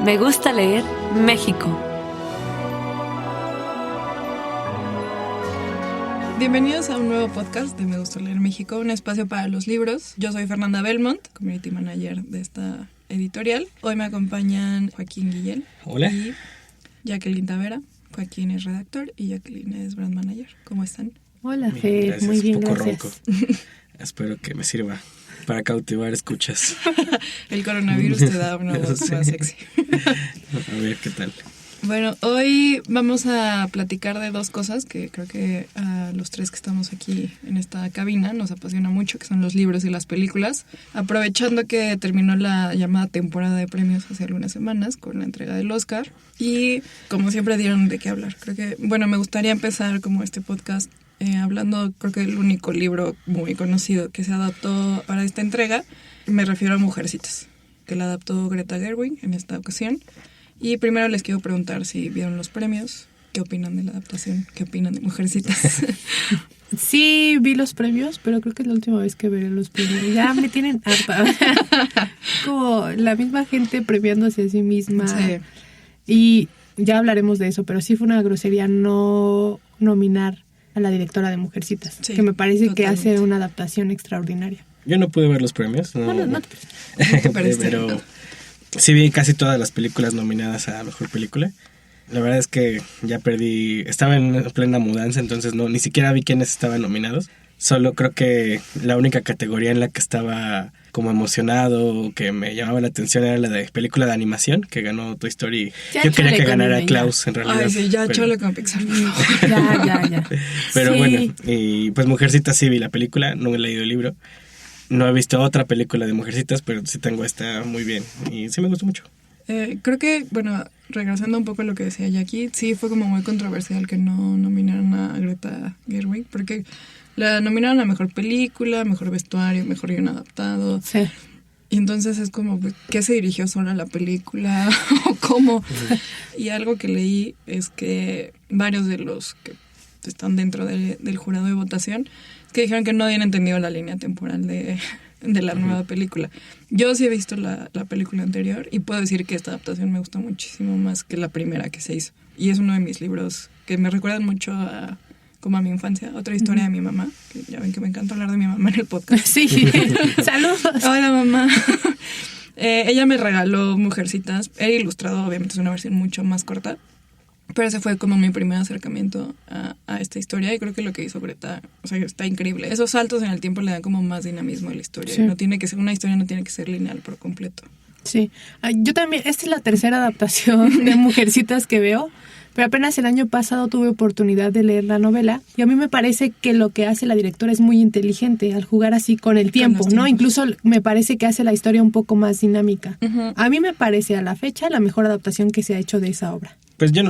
Me gusta leer México. Bienvenidos a un nuevo podcast de Me gusta leer México, un espacio para los libros. Yo soy Fernanda Belmont, community manager de esta editorial. Hoy me acompañan Joaquín Guillén. Hola. Y Jacqueline Tavera. Joaquín es redactor y Jacqueline es brand manager. ¿Cómo están? Hola, Fer. Muy bien, gracias. Espero que me sirva para cautivar escuchas. El coronavirus te da una voz más sexy. A ver, ¿qué tal? Bueno, hoy vamos a platicar de dos cosas que creo que a los tres que estamos aquí en esta cabina nos apasiona mucho, que son los libros y las películas. Aprovechando que terminó la llamada temporada de premios hace algunas semanas con la entrega del Oscar. Y como siempre dieron de qué hablar. Creo que, bueno, me gustaría empezar como este podcast hablando, creo que el único libro muy conocido que se adaptó para esta entrega. Me refiero a Mujercitas, que la adaptó Greta Gerwig en esta ocasión. Y primero les quiero preguntar si vieron los premios, qué opinan de la adaptación, qué opinan de Mujercitas. Sí, vi los premios, pero creo que es la última vez que veré los premios. Ya me tienen harta. Como la misma gente premiándose a sí misma. Sí. Y ya hablaremos de eso, pero sí fue una grosería no nominar a la directora de Mujercitas, sí, que me parece totalmente. Que hace una adaptación extraordinaria. Yo no pude ver los premios, no pero sí vi casi todas las películas nominadas a Mejor Película. La verdad es que ya perdí, estaba en plena mudanza, entonces ni siquiera vi quiénes estaban nominados. Solo creo que la única categoría en la que estaba como emocionado, que me llamaba la atención, era la de película de animación, que ganó Toy Story. Ya yo quería que ganara Klaus, en realidad. Ay, sí, ya chole con Pixar. Ya. Pero sí. Bueno, y pues Mujercitas sí vi la película, no he leído el libro. No he visto otra película de Mujercitas, pero sí tengo esta muy bien y sí me gustó mucho. Creo que, bueno, regresando un poco a lo que decía Jackie, sí fue como muy controversial que no nominaran a Greta Gerwig, porque la nominaron a Mejor Película, Mejor Vestuario, Mejor Guión Adaptado. Sí. Y entonces es como, ¿qué se dirigió sola la película? ¿O cómo? Y algo que leí es que varios de los que están dentro del jurado de votación que dijeron que no habían entendido la línea temporal de la nueva película. Yo sí he visto la película anterior y puedo decir que esta adaptación me gustó muchísimo más que la primera que se hizo. Y es uno de mis libros que me recuerdan mucho como a mi infancia. Otra historia de mi mamá, que ya ven que me encanta hablar de mi mamá en el podcast. Sí, saludos. Hola, mamá. Ella me regaló Mujercitas. Era ilustrado, obviamente es una versión mucho más corta. Pero ese fue como mi primer acercamiento a esta historia y creo que lo que hizo Greta, o sea, está increíble. Esos saltos en el tiempo le dan como más dinamismo a la historia. Sí. No tiene que ser, una historia no tiene que ser lineal por completo. Sí, yo también, esta es la tercera adaptación de Mujercitas que veo, pero apenas el año pasado tuve oportunidad de leer la novela y a mí me parece que lo que hace la directora es muy inteligente al jugar así con el tiempo, ¿no? Incluso me parece que hace la historia un poco más dinámica. Uh-huh. A mí me parece a la fecha la mejor adaptación que se ha hecho de esa obra. Pues yo,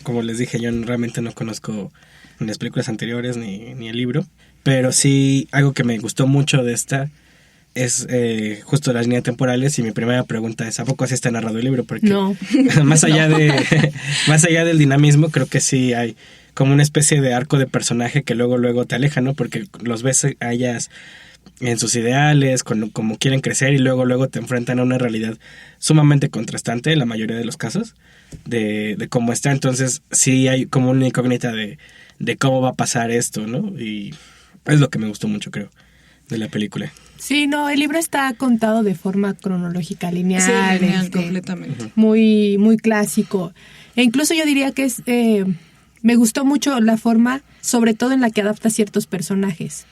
como les dije, yo realmente no conozco ni las películas anteriores ni el libro, pero sí algo que me gustó mucho de esta es justo las líneas temporales y mi primera pregunta es, ¿a poco así está narrado el libro? Porque no. más allá del dinamismo, creo que sí hay como una especie de arco de personaje que luego te aleja, ¿no? Porque los ves a ellas en sus ideales, como quieren crecer y luego te enfrentan a una realidad sumamente contrastante en la mayoría de los casos de cómo está. Entonces sí hay como una incógnita de cómo va a pasar esto, ¿no? Y es lo que me gustó mucho, creo, de la película. Sí, no, el libro está contado de forma cronológica, lineal. Sí, lineal, completamente. Muy, muy clásico. E incluso yo diría que me gustó mucho la forma, sobre todo en la que adapta ciertos personajes.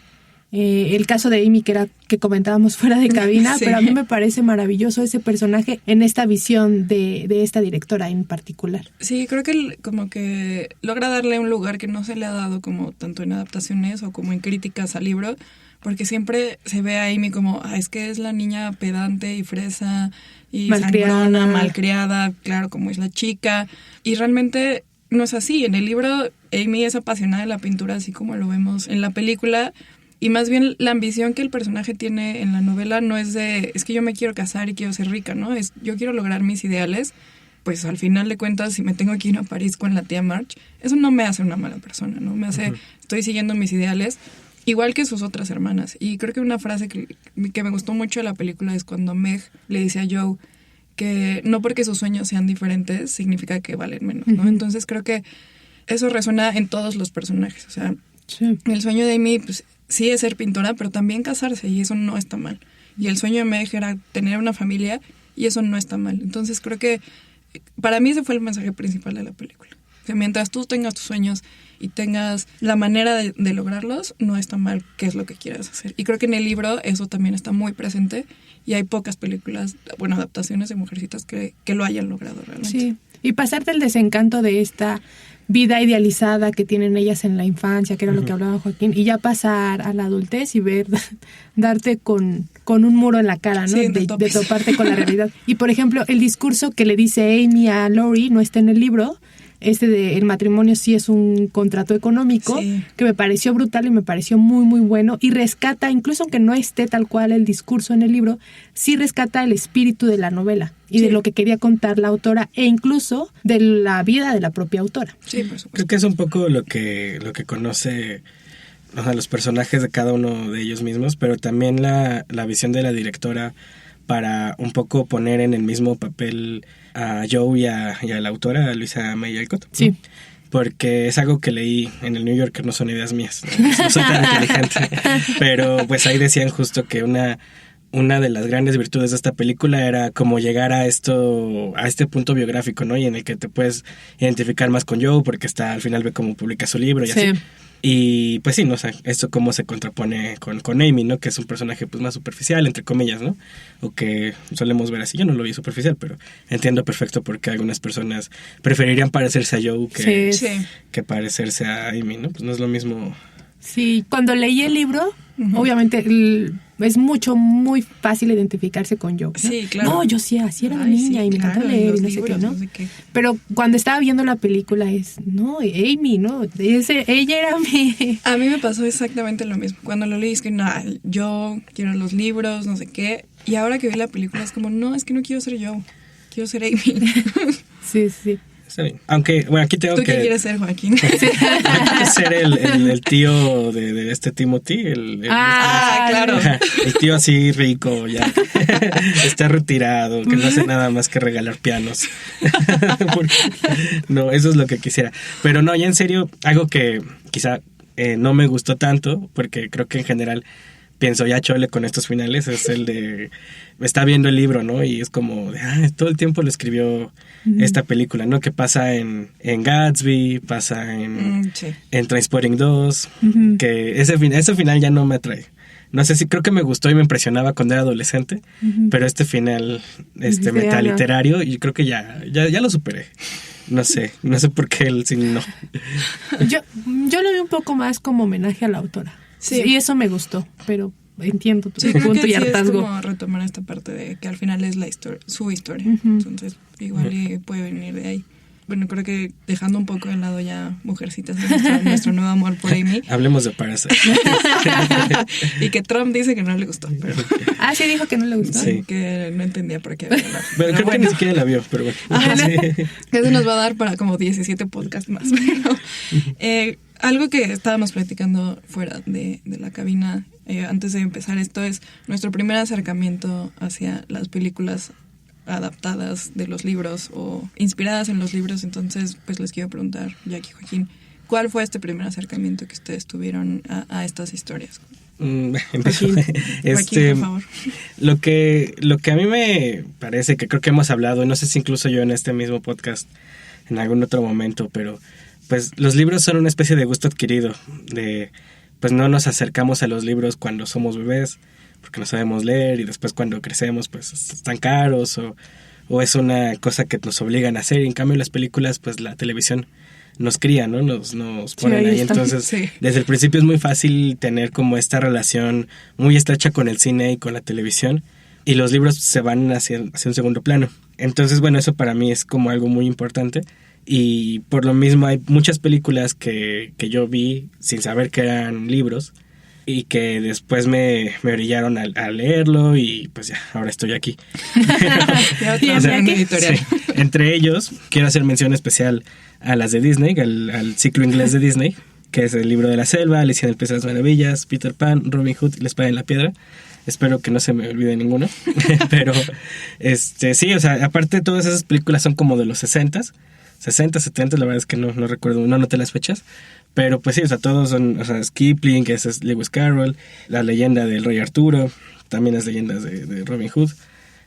El caso de Amy, que comentábamos fuera de cabina, sí. Pero a mí me parece maravilloso ese personaje en esta visión de esta directora en particular. Sí, creo que como que logra darle un lugar que no se le ha dado como tanto en adaptaciones o como en críticas al libro, porque siempre se ve a Amy como, es que es la niña pedante y fresa y sangrona, malcriada, claro, como es la chica, y realmente no es así. En el libro Amy es apasionada de la pintura, así como lo vemos en la película. Y más bien la ambición que el personaje tiene en la novela no es es que yo me quiero casar y quiero ser rica, ¿no? Es yo quiero lograr mis ideales. Pues al final de cuentas, si me tengo que ir a París con la tía March, eso no me hace una mala persona, ¿no? Me hace, estoy siguiendo mis ideales, igual que sus otras hermanas. Y creo que una frase que me gustó mucho de la película es cuando Meg le dice a Joe que no porque sus sueños sean diferentes significa que valen menos, ¿no? Entonces creo que eso resuena en todos los personajes. O sea, el sueño de Amy, pues sí es ser pintora, pero también casarse, y eso no está mal. Y el sueño de Meg era tener una familia, y eso no está mal. Entonces creo que para mí ese fue el mensaje principal de la película. O sea, mientras tú tengas tus sueños y tengas la manera de lograrlos, no está mal qué es lo que quieras hacer. Y creo que en el libro eso también está muy presente, y hay pocas películas, bueno, adaptaciones de Mujercitas que lo hayan logrado realmente. Sí, y pasarte el desencanto de esta vida idealizada que tienen ellas en la infancia, que era lo que hablaba Joaquín, y ya pasar a la adultez y ver, darte con un muro en la cara, ¿no? Sí, de toparte con la realidad. Y por ejemplo, el discurso que le dice Amy a Laurie no está en el libro. De el matrimonio sí es un contrato económico, que me pareció brutal y me pareció muy, muy bueno. Y rescata, incluso aunque no esté tal cual el discurso en el libro, sí rescata el espíritu de la novela y de lo que quería contar la autora, e incluso de la vida de la propia autora. Sí, por supuesto. Creo que es un poco lo que conoce, o sea, los personajes de cada uno de ellos mismos, pero también la visión de la directora para un poco poner en el mismo papel a Joe y a la autora, a Louisa May Alcott. Sí. Porque es algo que leí en el New Yorker, no son ideas mías, no soy tan inteligente. Pero pues ahí decían justo que una de las grandes virtudes de esta película era como llegar a este punto biográfico, ¿no? Y en el que te puedes identificar más con Joe, porque al final ve cómo publica su libro y así. Y pues sí, ¿no? O sea, esto cómo se contrapone con Amy, ¿no? Que es un personaje pues más superficial, entre comillas, ¿no? O que solemos ver así. Yo no lo vi superficial, pero entiendo perfecto por qué algunas personas preferirían parecerse a Joe que parecerse a Amy, ¿no? Pues no es lo mismo. Sí, cuando leí el libro, obviamente es muy fácil identificarse con Joe, ¿no? Sí, claro. No, yo sí, así era de niña y me encanta leer y no sé qué, ¿no? Pero cuando estaba viendo la película no, Amy, ¿no? Ella era mi... A mí me pasó exactamente lo mismo. Cuando lo leí es que no, yo quiero los libros, no sé qué. Y ahora que vi la película es como, no, es que no quiero ser yo, quiero ser Amy. Sí. Está bien. Aunque, bueno, aquí tengo ¿Tú qué quieres ser, Joaquín? ser el tío de este Timothy. Claro. El tío así rico, ya. Está retirado, que no hace nada más que regalar pianos. No, eso es lo que quisiera. Pero no, ya en serio, algo que quizá no me gustó tanto, porque creo que en general pienso ya chole con estos finales, es el de... Está viendo el libro, ¿no? Y es como, todo el tiempo lo escribió esta película, ¿no? Que pasa en Gatsby, pasa en Trainspotting 2, que ese final ya no me atrae. No sé si creo que me gustó y me impresionaba cuando era adolescente, pero este final metaliterario, y creo que ya lo superé. No sé por qué el sí no. Yo lo vi un poco más como homenaje a la autora. Sí, y eso me gustó, pero entiendo tu punto y hartazgo. Es como retomar esta parte de que al final es su historia. Entonces, igual puede venir de ahí. Bueno, creo que dejando un poco de lado ya Mujercitas, nuestro nuevo amor por Amy. Hablemos de Parasite. Y que Trump dice que no le gustó. Pero... sí dijo que no le gustó. Sí, que no entendía por qué había hablado. Pero creo que ni siquiera la vio, pero bueno. Eso nos va a dar para como 17 podcasts más. Pero, algo que estábamos platicando fuera de la cabina antes de empezar esto es nuestro primer acercamiento hacia las películas adaptadas de los libros o inspiradas en los libros. Entonces, pues les quiero preguntar, Jackie, Joaquín, ¿cuál fue este primer acercamiento que ustedes tuvieron a estas historias? Empezó. Joaquín, por favor. Lo que a mí me parece, que creo que hemos hablado, y no sé si incluso yo en este mismo podcast en algún otro momento, pero pues los libros son una especie de gusto adquirido, pues no nos acercamos a los libros cuando somos bebés porque no sabemos leer, y después cuando crecemos pues están caros o es una cosa que nos obligan a hacer. Y en cambio las películas, pues la televisión nos cría, ¿no? Nos ponen ahí. Entonces, desde el principio es muy fácil tener como esta relación muy estrecha con el cine y con la televisión, y los libros se van hacia un segundo plano. Entonces, bueno, eso para mí es como algo muy importante. Y por lo mismo hay muchas películas que yo vi sin saber que eran libros y que después me orillaron a leerlo, y pues ya, ahora estoy aquí. Entre ellos, quiero hacer mención especial a las de Disney, al ciclo inglés de Disney, que es El libro de la selva, Alicia en el País de las Maravillas, Peter Pan, Robin Hood y La espada en la piedra. Espero que no se me olvide ninguno. Pero, sí, o sea, aparte todas esas películas son como de los 60s, 60, 70, la verdad es que no recuerdo, no anoté las fechas. Pero pues sí, o sea, todos son, o sea, Kipling, ese es Lewis Carroll, la leyenda del Rey Arturo, también las leyendas de Robin Hood.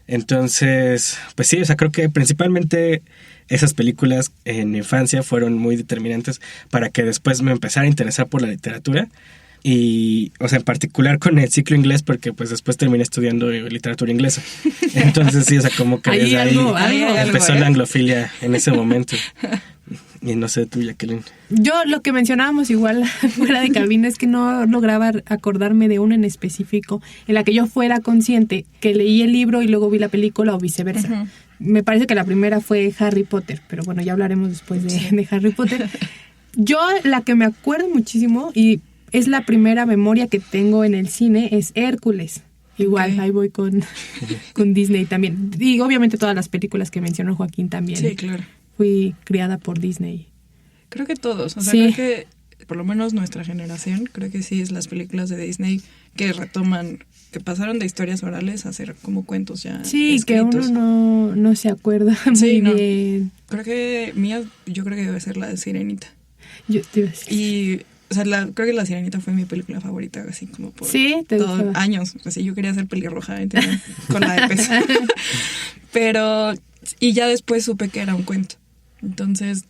Entonces, pues sí, o sea, creo que principalmente esas películas en mi infancia fueron muy determinantes para que después me empezara a interesar por la literatura. Y, o sea, en particular con el ciclo inglés, porque pues después terminé estudiando literatura inglesa. Entonces sí, o sea, como que desde ahí empezó la anglofilia en ese momento. Y no sé tú, Jacqueline. Yo lo que mencionábamos igual fuera de cabina es que no lograba acordarme de una en específico en la que yo fuera consciente que leí el libro y luego vi la película o viceversa. Uh-huh. Me parece que la primera fue Harry Potter, pero bueno, ya hablaremos después de Harry Potter. Yo la que me acuerdo muchísimo y es la primera memoria que tengo en el cine es Hércules. Igual, okay. Ahí voy con Disney también. Y obviamente todas las películas que mencionó Joaquín también. Sí, claro. Fui criada por Disney. Creo que todos, o sea, sí. Creo que por lo menos nuestra generación, creo que sí es las películas de Disney que retoman, que pasaron de historias orales a hacer como cuentos ya sí, escritos. Que uno no se acuerda sí, muy bien. Creo que yo creo que debe ser la de Sirenita. Yo te iba a decir. Y, o sea, creo que la Sirenita fue mi película favorita, así como por años. Así yo quería ser pelirroja, ¿entiendes? Con la de peso. Pero, y ya después supe que era un cuento. Entonces,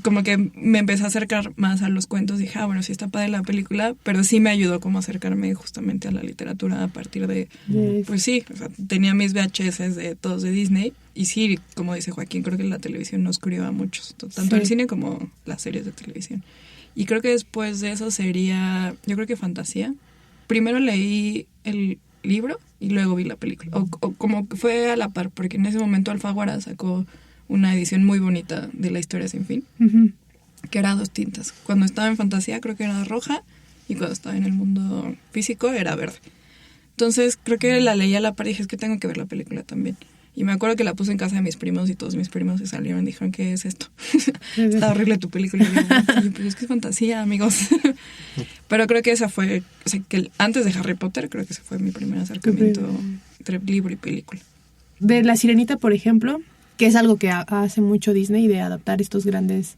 como que me empecé a acercar más a los cuentos. Dije, bueno, sí está padre la película, pero sí me ayudó como a acercarme justamente a la literatura a partir de... Yes. Pues sí, o sea, tenía mis VHS de todos de Disney. Y sí, como dice Joaquín, creo que la televisión nos crió a muchos. Tanto el cine como las series de televisión. Y creo que después de eso sería, yo creo que fantasía. Primero leí el libro y luego vi la película. O como que fue a la par, porque en ese momento Alfaguara sacó una edición muy bonita de La historia sin fin, uh-huh. Que era 2 tintas. Cuando estaba en fantasía creo que era roja y cuando estaba en el mundo físico era verde. Entonces creo que la leí a la par y dije, es que tengo que ver la película también. Y me acuerdo que la puse en casa de mis primos y todos mis primos se salieron y dijeron, ¿qué es esto? Está horrible tu película. Y yo, pero es que es fantasía, amigos. Pero creo que esa fue, o sea, que antes de Harry Potter creo que ese fue mi primer acercamiento entre libro y película. De La Sirenita, por ejemplo, que es algo que hace mucho Disney, de adaptar estos grandes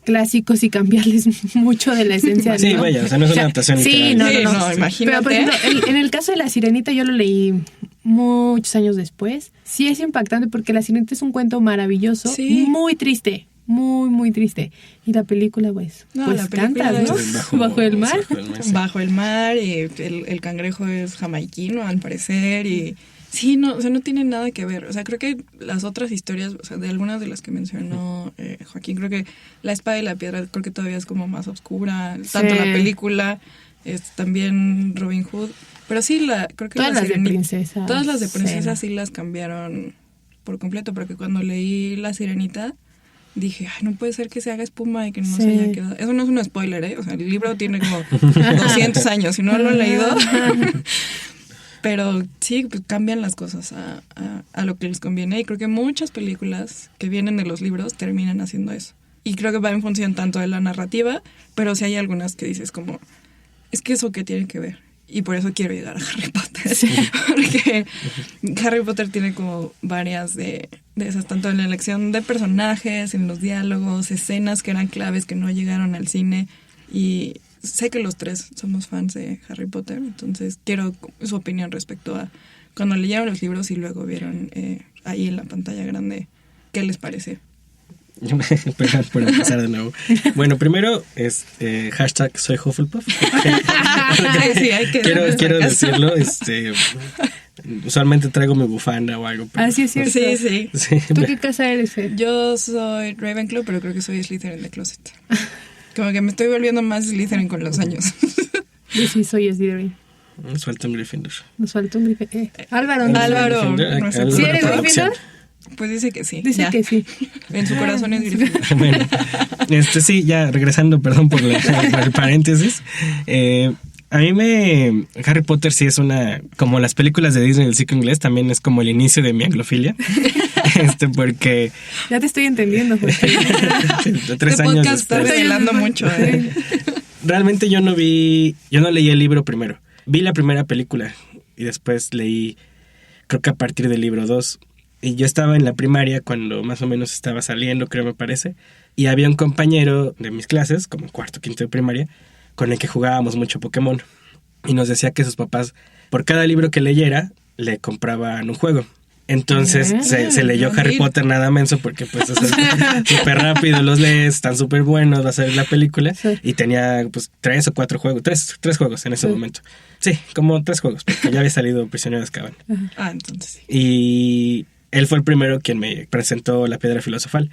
clásicos y cambiarles mucho de la esencia. Sí, ¿no? Vaya, o sea, no es una adaptación literal. Sí, no, imagínate. Pero, por ejemplo, en el caso de La Sirenita yo lo leí muchos años después. Sí es impactante porque La Sirenita es un cuento maravilloso, sí. Muy triste, muy, muy triste. Y la película, pues la película canta, ¿no? Bajo el mar. Bajo el mar, y el cangrejo es jamaiquino, al parecer, y... Sí, no, o sea, no tiene nada que ver. O sea, creo que las otras historias, o sea, de algunas de las que mencionó Joaquín, creo que La espada y la piedra creo que todavía es como más oscura. Sí. Tanto la película, también Robin Hood. Pero sí, creo que todas las de princesas. Todas las de princesas sí las cambiaron por completo, porque cuando leí La Sirenita dije, ay, no puede ser que se haga espuma y que no se haya quedado. Eso no es un spoiler, ¿eh? O sea, el libro tiene como 200 años, si no lo he leído... Pero sí, pues cambian las cosas a lo que les conviene. Y creo que muchas películas que vienen de los libros terminan haciendo eso. Y creo que va en función tanto de la narrativa, pero sí hay algunas que dices como, es que eso qué tiene que ver. Y por eso quiero llegar a Harry Potter. Sí. Porque Harry Potter tiene como varias de esas, tanto en la elección de personajes, en los diálogos, escenas que eran claves que no llegaron al cine. Y... sé que los 3 somos fans de Harry Potter, entonces quiero su opinión respecto a cuando leyeron los libros y luego vieron ahí en la pantalla grande, ¿qué les parece? Perdón por empezar de nuevo. Bueno, primero es hashtag soy Hufflepuff. Sí, hay que quiero decirlo, usualmente traigo mi bufanda o algo. Pero, sí, es cierto. Sí. ¿Tú qué casa eres, Fer? Yo soy Ravenclaw, pero creo que soy Slytherin de closet. Como que me estoy volviendo más Slytherin con los años. Yo sí soy Slytherin. Nos falta un Gryffindor. Álvaro. ¿Sí eres Gryffindor? Pues dice que sí. Dice que sí. En su corazón es Gryffindor. Bueno, sí, ya regresando, perdón por el paréntesis. A mí Harry Potter sí es como las películas de Disney del ciclo inglés, también es como el inicio de mi anglofilia. Porque... Ya te estoy entendiendo, Jorge. 3 años podcast está revelando mucho. Realmente yo no leí el libro primero. Vi la primera película y después leí, creo que a partir del libro 2. Y yo estaba en la primaria cuando más o menos estaba saliendo, creo me parece, y había un compañero de mis clases, como cuarto, quinto de primaria, con el que jugábamos mucho Pokémon. Y nos decía que sus papás, por cada libro que leyera, le compraban un juego. Entonces se leyó Harry Potter nada menso porque pues es súper rápido, los lees, están súper buenos, va a salir la película. Sí. Y tenía pues 3 o 4 juegos, tres juegos en ese momento. Sí, como 3 juegos, porque ya había salido Prisionero de Azkaban. Entonces sí. Y él fue el primero quien me presentó la Piedra Filosofal.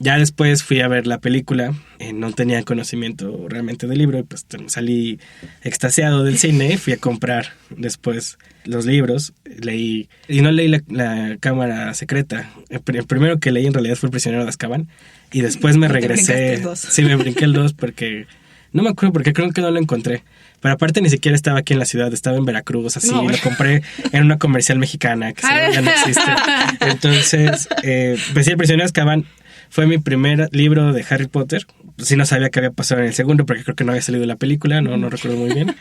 Ya después fui a ver la película, no tenía conocimiento realmente del libro, y pues salí extasiado del cine y fui a comprar después los libros, leí, y no leí la Cámara Secreta. El primero que leí en realidad fue El Prisionero de Azkaban, y después me regresé. Sí, me brinqué el 2 porque no me acuerdo, porque creo que no lo encontré. Pero aparte ni siquiera estaba aquí en la ciudad, estaba en Veracruz, así, lo compré en una comercial mexicana que ya no existe. Entonces, pues sí, El Prisionero de Azkaban fue mi primer libro de Harry Potter. Sí, no sabía qué había pasado en el segundo porque creo que no había salido la película, no recuerdo muy bien.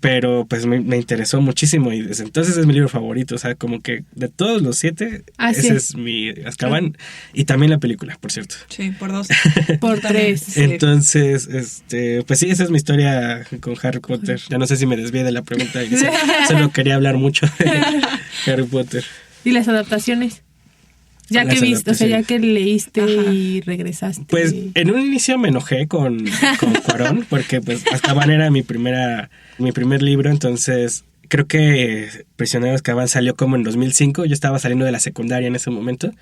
Pero pues me interesó muchísimo y desde entonces es mi libro favorito. O sea, como que de todos los 7, ese es mi Azkaban. Y también la película, por cierto. Sí, por 2. Por 3. Entonces, pues sí, esa es mi historia con Harry Potter. Ya no sé si me desvié de la pregunta inicial. Solo quería hablar mucho de Harry Potter. ¿Y las adaptaciones? Ya que viste, o sea, ya que leíste y regresaste. Pues en un inicio me enojé con Cuarón, porque pues Azkaban era mi primer libro, entonces creo que Prisionero de Azkaban salió como en 2005, yo estaba saliendo de la secundaria en ese momento.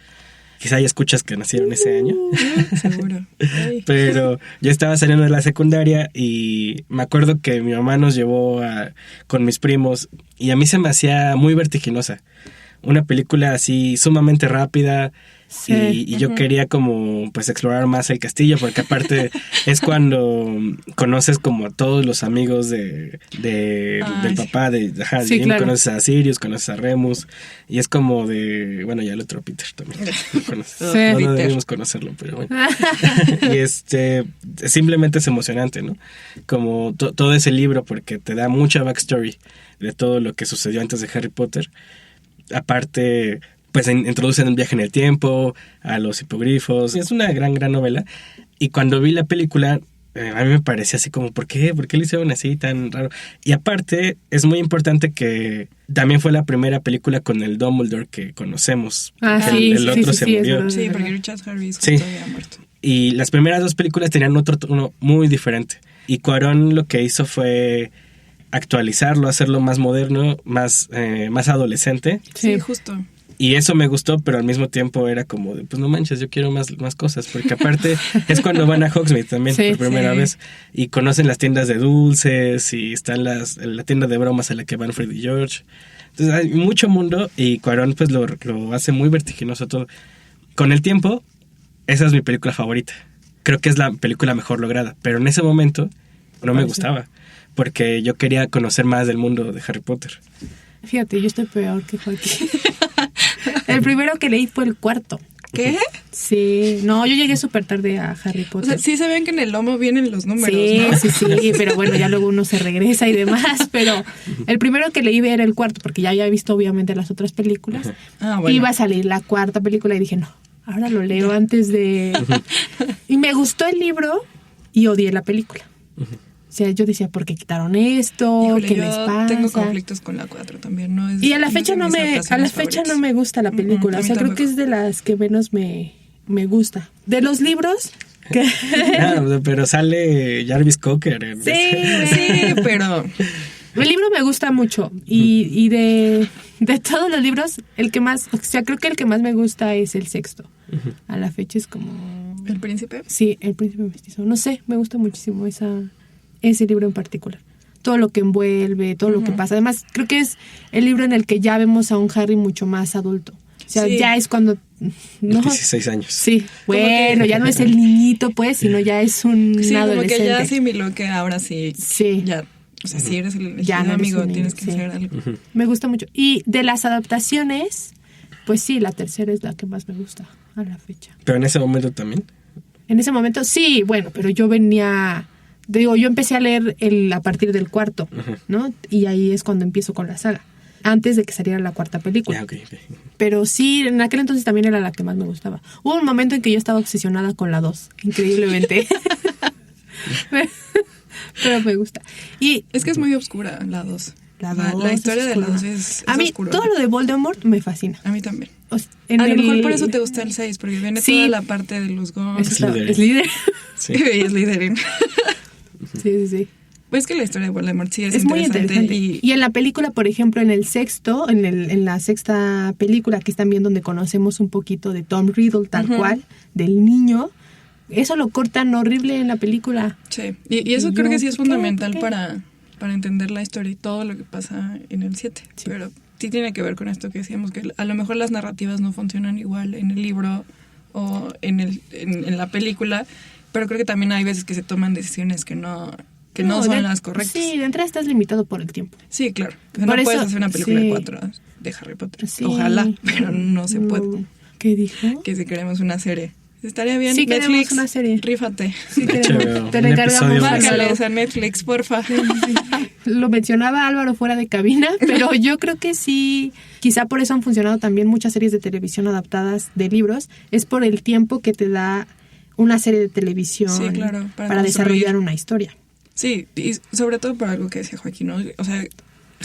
Quizá hay escuchas que nacieron ese año. Seguro. Pero yo estaba saliendo de la secundaria y me acuerdo que mi mamá nos llevó con mis primos y a mí se me hacía muy vertiginosa. Una película así sumamente rápida, sí. Y yo quería como pues explorar más el castillo, porque aparte es cuando conoces como a todos los amigos del papá sí, claro. Conoces a Sirius, conoces a Remus y es como de, bueno, ya el otro Peter también lo conoces. No debemos conocerlo, pero bueno. Y simplemente es emocionante, ¿no? Como todo ese libro, porque te da mucha backstory de todo lo que sucedió antes de Harry Potter. Aparte, pues introducen el viaje en el tiempo, a los hipogrifos. Es una gran novela. Y cuando vi la película, a mí me parecía así como, ¿por qué? ¿Por qué lo hicieron así tan raro? Y aparte, es muy importante que también fue la primera película con el Dumbledore que conocemos. El otro se murió. Sí, porque Richard Harris había muerto. Y las primeras 2 películas tenían otro tono muy diferente. Y Cuarón lo que hizo fue actualizarlo, hacerlo más moderno, más adolescente. Sí, justo. Y eso me gustó, pero al mismo tiempo era como de, pues no manches, yo quiero más cosas, porque aparte es cuando van a Hogsmeade también por primera vez y conocen las tiendas de dulces y están la tienda de bromas a la que van Fred y George. Entonces hay mucho mundo y Cuarón pues lo hace muy vertiginoso todo. Con el tiempo, esa es mi película favorita. Creo que es la película mejor lograda, pero en ese momento no me gustaba, porque yo quería conocer más del mundo de Harry Potter. Fíjate, yo estoy peor que Joaquín. El primero que leí fue el 4. ¿Qué? Sí, no, yo llegué súper tarde a Harry Potter. O sea, sí se ven que en el lomo vienen los números, sí, ¿no? Sí, pero bueno, ya luego uno se regresa y demás, pero el primero que leí era el 4, porque ya había visto obviamente las otras películas. Bueno. Iba a salir la 4ª película y dije, no, ahora lo leo antes de... Y me gustó el libro y odié la película. O sea, yo decía, ¿por qué quitaron esto? Híjole, ¿Qué les pasa? Tengo conflictos con la 4 también, ¿no? Y a la fecha no me gusta la película. O sea, creo que es de las que menos me gusta. De los libros... pero sale Jarvis Cocker. Sí, pero... El libro me gusta mucho. Y de todos los libros, el que más... O sea, creo que el que más me gusta es el 6º. A la fecha es como... ¿El príncipe? Sí, el príncipe mestizo. No sé, me gusta muchísimo ese libro en particular. Todo lo que envuelve, todo lo que pasa. Además, creo que es el libro en el que ya vemos a un Harry mucho más adulto. O sea, ya es cuando... ¿no? 16 años. Sí, bueno, ya no es el niñito, pues, sino ya es un adolescente. Como que ya asimiló que ahora sí. Ya, o sea, si eres el amigo, tienes que hacer algo. Me gusta mucho. Y de las adaptaciones, pues sí, la 3ª es la que más me gusta a la fecha. ¿Pero en ese momento también? En ese momento, sí, bueno, pero yo venía Digo, yo empecé a leer a partir del cuarto, ¿no? Y ahí es cuando empiezo con la saga, antes de que saliera la cuarta película. Okay. Pero sí, en aquel entonces también era la que más me gustaba. Hubo un momento en que yo estaba obsesionada con la 2, increíblemente. Pero me gusta. Y es que es muy oscura la 2. La historia de la 2 es a mí, oscura. todo lo de Voldemort me fascina. A mí también. O sea, A lo mejor por eso te gusta el 6, porque viene Sí. toda la parte de los Gons. Es líder. Sí. Y es Slytherin. Sí. Pues que la historia de Voldemort sí Es muy interesante. Y Y en la película, por ejemplo, en la sexta película, que es también donde conocemos un poquito de Tom Riddle, tal cual, del niño, eso lo cortan horrible en la película. sí. Y eso Y creo yo, que sí es ¿por qué? fundamental ¿Por qué? para entender la historia y todo lo que pasa en el 7. Sí. Pero sí tiene que ver con esto que decíamos, que a lo mejor las narrativas no funcionan igual en el libro o en la película, pero creo que también hay veces que se toman decisiones que no son las correctas. Sí, de entrada estás limitado por el tiempo. Sí, claro. O sea, Por no eso, puedes hacer una película sí. de 4 de Harry Potter. Sí. Ojalá, pero no se puede. ¿Qué dijo? Que si queremos una serie. Estaría bien. Sí, queremos Netflix, una serie. rífate. Sí, queremos. HBO, Te un lo episodio encargamos. más. Márcales a Netflix, porfa. Lo mencionaba Álvaro fuera de cabina, pero yo creo que sí, quizá por eso han funcionado también muchas series de televisión adaptadas de libros, es por el tiempo que te da una serie de televisión Sí, claro, para desarrollar una historia. Sí, y sobre todo por algo que decía Joaquín, ¿no? O sea,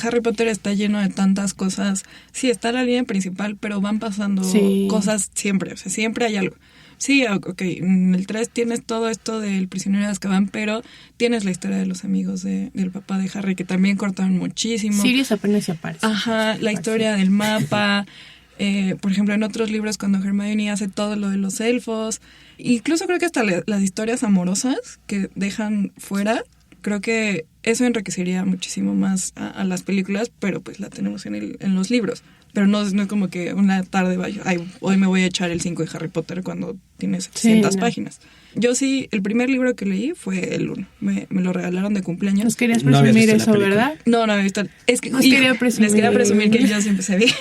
Harry Potter está lleno de tantas cosas. Sí, está la línea principal, pero van pasando Sí. cosas siempre. O sea, siempre hay algo. Sí, ok, en el 3 tienes todo esto del prisionero de Azkaban, pero tienes la historia de los amigos del papá de Harry, que también cortaron muchísimo. Sirius apenas se aparece. Ajá, la historia del mapa. Por ejemplo, en otros libros cuando Hermione hace todo lo de los elfos. Incluso creo que hasta las historias amorosas que dejan fuera, creo que eso enriquecería muchísimo más a las películas, pero pues la tenemos en los libros. Pero no es como que una tarde vaya, hoy me voy a echar el 5 de Harry Potter cuando tiene 700 páginas. Yo sí, el primer libro que leí fue el 1. Me lo regalaron de cumpleaños. Nos querías No habías presumir visto la eso, película. ¿verdad? No había visto. Es que Nos quería presumir. les quería presumir que yo sí empecé bien.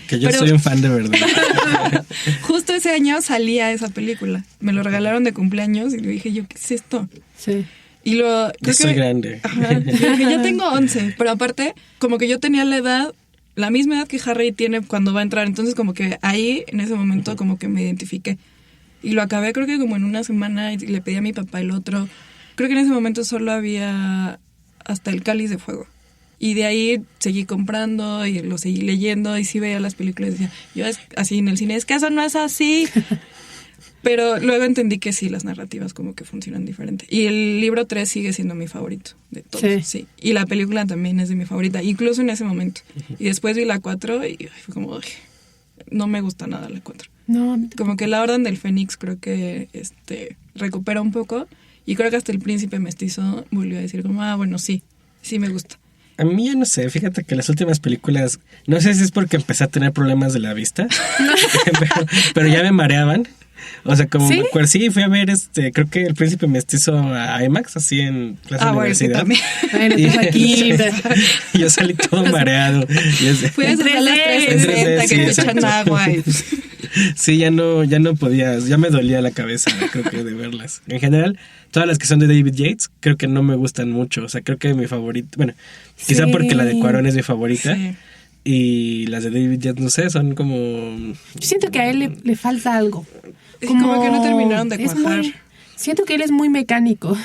Que yo Pero- soy un fan de verdad. Justo ese año salía esa película. Me lo regalaron de cumpleaños y le dije yo, ¿qué es esto? Sí. Y lo... Yo creo soy que- grande. Ajá. Yo dije, yo tengo 11, pero aparte, como que yo tenía la misma edad que Harry tiene cuando va a entrar. Entonces, como que ahí, en ese momento, como que me identifiqué. Y lo acabé, creo que como en una semana, y le pedí a mi papá el otro. Creo que en ese momento solo había hasta el Cáliz de Fuego. Y de ahí seguí comprando y lo seguí leyendo. Y sí veía las películas y decía, yo así en el cine, es que eso no es así. Pero luego entendí que sí, las narrativas como que funcionan diferente. Y el libro 3 sigue siendo mi favorito de todos. Sí. Y la película también es de mi favorita, incluso en ese momento. Y después vi la 4 y fue como, "Uy, no me gusta nada la 4. No, Como que la Orden del Fénix creo que recupera un poco. Y creo que hasta el Príncipe Mestizo volvió a decir como, bueno, sí me gusta. A mí ya no sé, fíjate que las últimas películas, no sé si es porque empecé a tener problemas de la vista, pero ya me mareaban. O sea, como ¿Sí? me acuerdo, sí, fui a ver, creo que El Príncipe Mestizo a IMAX, así en Plaza Bueno, sí, Universidad. también. bueno, Y- pues aquí. yo salí todo mareado. Y Fui a esas En salas 3D, 360 sí, que te exacto. echan agua. Y, Sí, ya no podía, ya me dolía la cabeza, creo que de verlas. En general, todas las que son de David Yates, creo que no me gustan mucho. O sea, creo que mi favorita, bueno, quizá Sí. porque la de Cuarón es mi favorita. sí. Y las de David Yates, no sé, son como... Yo siento que a él le falta algo. Es como que no terminaron de es cuajar. siento que él es muy mecánico.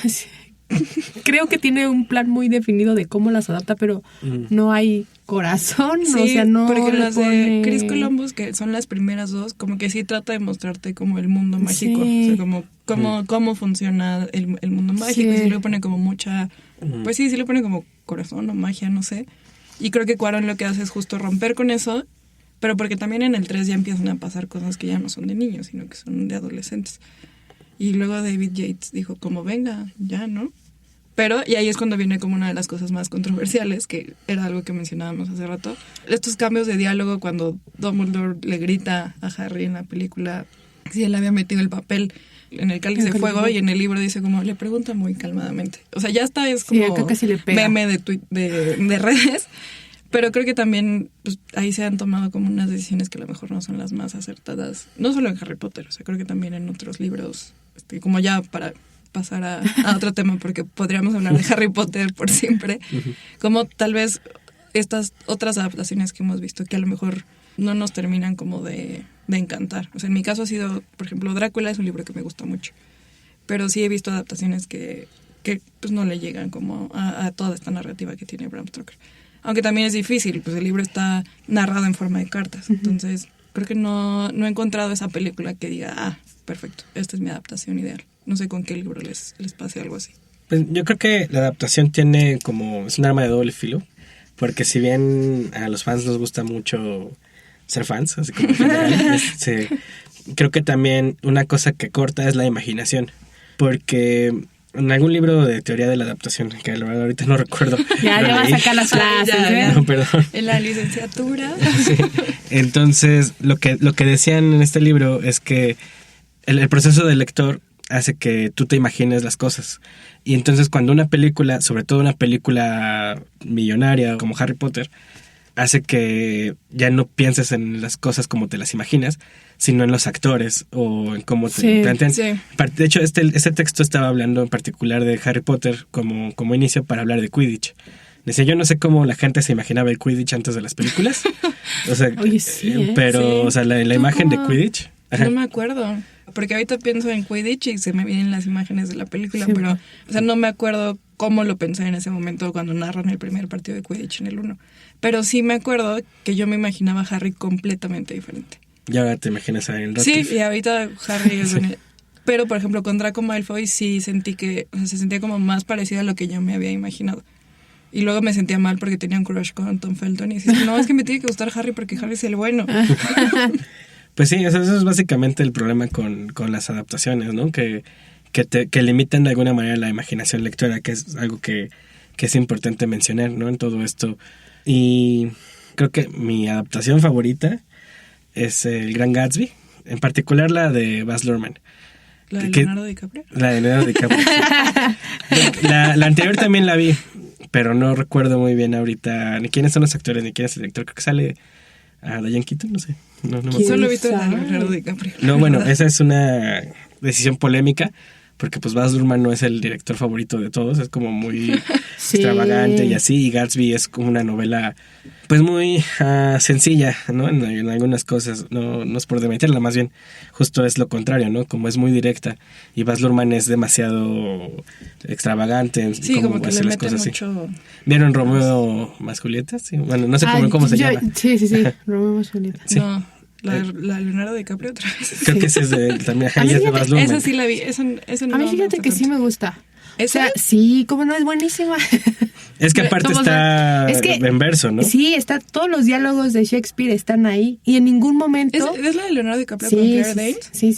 Creo que tiene un plan muy definido de cómo las adapta, pero no hay corazón, Sí, o sea, no porque le las de pone- Chris Columbus, que son las primeras dos, como que sí trata de mostrarte como el mundo mágico, Sí. o sea, cómo funciona el mundo mágico, Sí. y sí le pone como mucha, pues sí le pone como corazón o magia, no sé, y creo que Cuarón lo que hace es justo romper con eso, pero porque también en el 3 ya empiezan a pasar cosas que ya no son de niños, sino que son de adolescentes, y luego David Yates dijo como venga, ya, ¿no? Pero, y ahí es cuando viene como una de las cosas más controversiales, que era algo que mencionábamos hace rato. Estos cambios de diálogo cuando Dumbledore le grita a Harry en la película si él había metido el papel en el Cáliz de Fuego, y en el libro dice como, le pregunta muy calmadamente. O sea, ya está, es Sí, como acá casi le pega. meme de redes. Pero creo que también pues, ahí se han tomado como unas decisiones que a lo mejor no son las más acertadas. No solo en Harry Potter, o sea, creo que también en otros libros, como ya para pasar a otro tema, porque podríamos hablar de Harry Potter por siempre, como tal vez estas otras adaptaciones que hemos visto que a lo mejor no nos terminan como de encantar. O sea, en mi caso ha sido, por ejemplo, Drácula es un libro que me gusta mucho, pero sí he visto adaptaciones que pues no le llegan como a toda esta narrativa que tiene Bram Stoker. Aunque también es difícil, pues el libro está narrado en forma de cartas, entonces creo que no he encontrado esa película que diga, perfecto, esta es mi adaptación ideal. No sé con qué libro les pase algo así. Pues yo creo que la adaptación es un arma de doble filo, porque si bien a los fans nos gusta mucho ser fans, así como en general, creo que también una cosa que corta es la imaginación, porque en algún libro de teoría de la adaptación, que la verdad ahorita no recuerdo. Ya va a sacar las clases, No, perdón. En la licenciatura. Sí. Entonces, lo que decían en este libro es que el proceso del lector hace que tú te imagines las cosas. Y entonces cuando una película, sobre todo una película millonaria como Harry Potter, hace que ya no pienses en las cosas como te las imaginas, sino en los actores o en cómo te plantean. Sí. De hecho, este texto estaba hablando en particular de Harry Potter como inicio para hablar de Quidditch. Decía, yo no sé cómo la gente se imaginaba el Quidditch antes de las películas. O sea, oye, sí, pero, sí. O sea, la imagen de Quidditch. Ajá. No me acuerdo, porque ahorita pienso en Quidditch y se me vienen las imágenes de la película, Sí. pero, o sea, no me acuerdo cómo lo pensé en ese momento cuando narran el primer partido de Quidditch en el 1. Pero sí me acuerdo que yo me imaginaba a Harry completamente diferente. Y ahora te imaginas a Daniel Sí, Radcliffe. y ahorita Harry es... Sí. Pero, por ejemplo, con Draco Malfoy sí sentí que... O sea, se sentía como más parecido a lo que yo me había imaginado. Y luego me sentía mal porque tenía un crush con Tom Felton. Y decía, no, es que me tiene que gustar Harry porque Harry es el bueno. Pues sí, eso es básicamente el problema con las adaptaciones, ¿no? Que limitan de alguna manera la imaginación lectora, que es algo que es importante mencionar, ¿no? En todo esto. Y creo que mi adaptación favorita es El Gran Gatsby, en particular la de Baz Luhrmann. ¿La de Leonardo DiCaprio? La de Leonardo DiCaprio, sí. La anterior también la vi, pero no recuerdo muy bien ahorita ni quiénes son los actores, ni quién es el director. Creo que sale Diane Keaton, no sé. No me acuerdo. Solo he visto la de Leonardo DiCaprio. No, bueno, esa es una decisión polémica, porque pues Baz Luhrmann no es el director favorito de todos, es como muy extravagante y así, y Gatsby es como una novela pues muy sencilla, ¿no? En algunas cosas, no es por demeritarla, más bien justo es lo contrario, ¿no? Como es muy directa, y Baz Luhrmann es demasiado extravagante en Sí, como que hacer le las mete cosas mucho... así. ¿Vieron Romeo más Julieta? Sí, bueno, no sé cómo se llama. Sí, Romeo más Julieta. Sí. No, la Leonardo DiCaprio otra vez. Creo que ese es también, A mí ella es de Baz Luhrmann. Esa sí la vi, esa no A mí me fíjate gusta que sí tanto. me gusta. ¿Esa? O sea, sí, como no, es buenísima. Es que aparte ¿Cómo está es que, en verso, ¿no? Sí, todos los diálogos de Shakespeare están ahí y en ningún momento... ¿Es la de Leonardo DiCaprio con Claire Danes? Sí.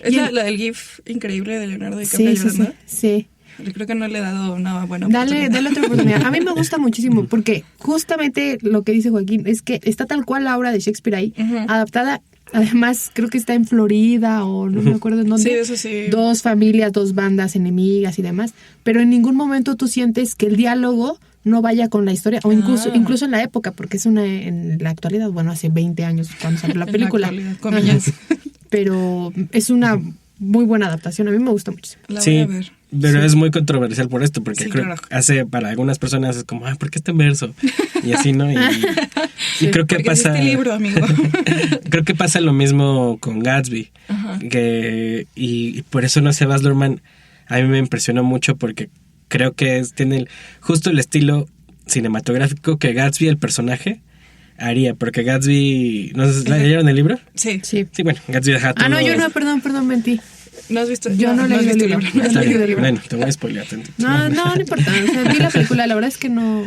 ¿Es Y la del GIF increíble de Leonardo DiCaprio sí, llorando? sí. Yo creo que no le he dado una buena Dale oportunidad. otra oportunidad. A mí me gusta muchísimo porque justamente lo que dice Joaquín es que está tal cual la obra de Shakespeare ahí, adaptada. Además, creo que está en Florida o no me acuerdo en dónde. Sí, eso sí. 2 familias, 2 bandas enemigas y demás. Pero en ningún momento tú sientes que el diálogo no vaya con la historia. O incluso en la época, porque es en la actualidad, bueno, hace 20 años cuando salió la película. En la actualidad, comillas. Pero es una muy buena adaptación. A mí me gusta muchísimo. La voy Sí, a ver. pero es muy controversial por esto, porque Sí, creo claro. que hace para algunas personas es como, ¿por qué está en verso? Y así, ¿no? Y creo que Porque pasa... es este libro, amigo. Creo que pasa lo mismo con Gatsby. Ajá. Y por eso, no sé, Baz Luhrmann a mí me impresionó mucho, porque creo que tiene justo el estilo cinematográfico que Gatsby, el personaje, haría. Porque Gatsby... ¿No sé, ¿leyeron el libro? Sí. Sí. Sí, bueno, Gatsby dejaba todo... Yo no, perdón, mentí. ¿No has visto? Yo no leí has el visto libro. No has Está leído bien. el libro. Bueno, te voy a spoilear tantito. No importa. O sea, vi la película, la verdad es que no.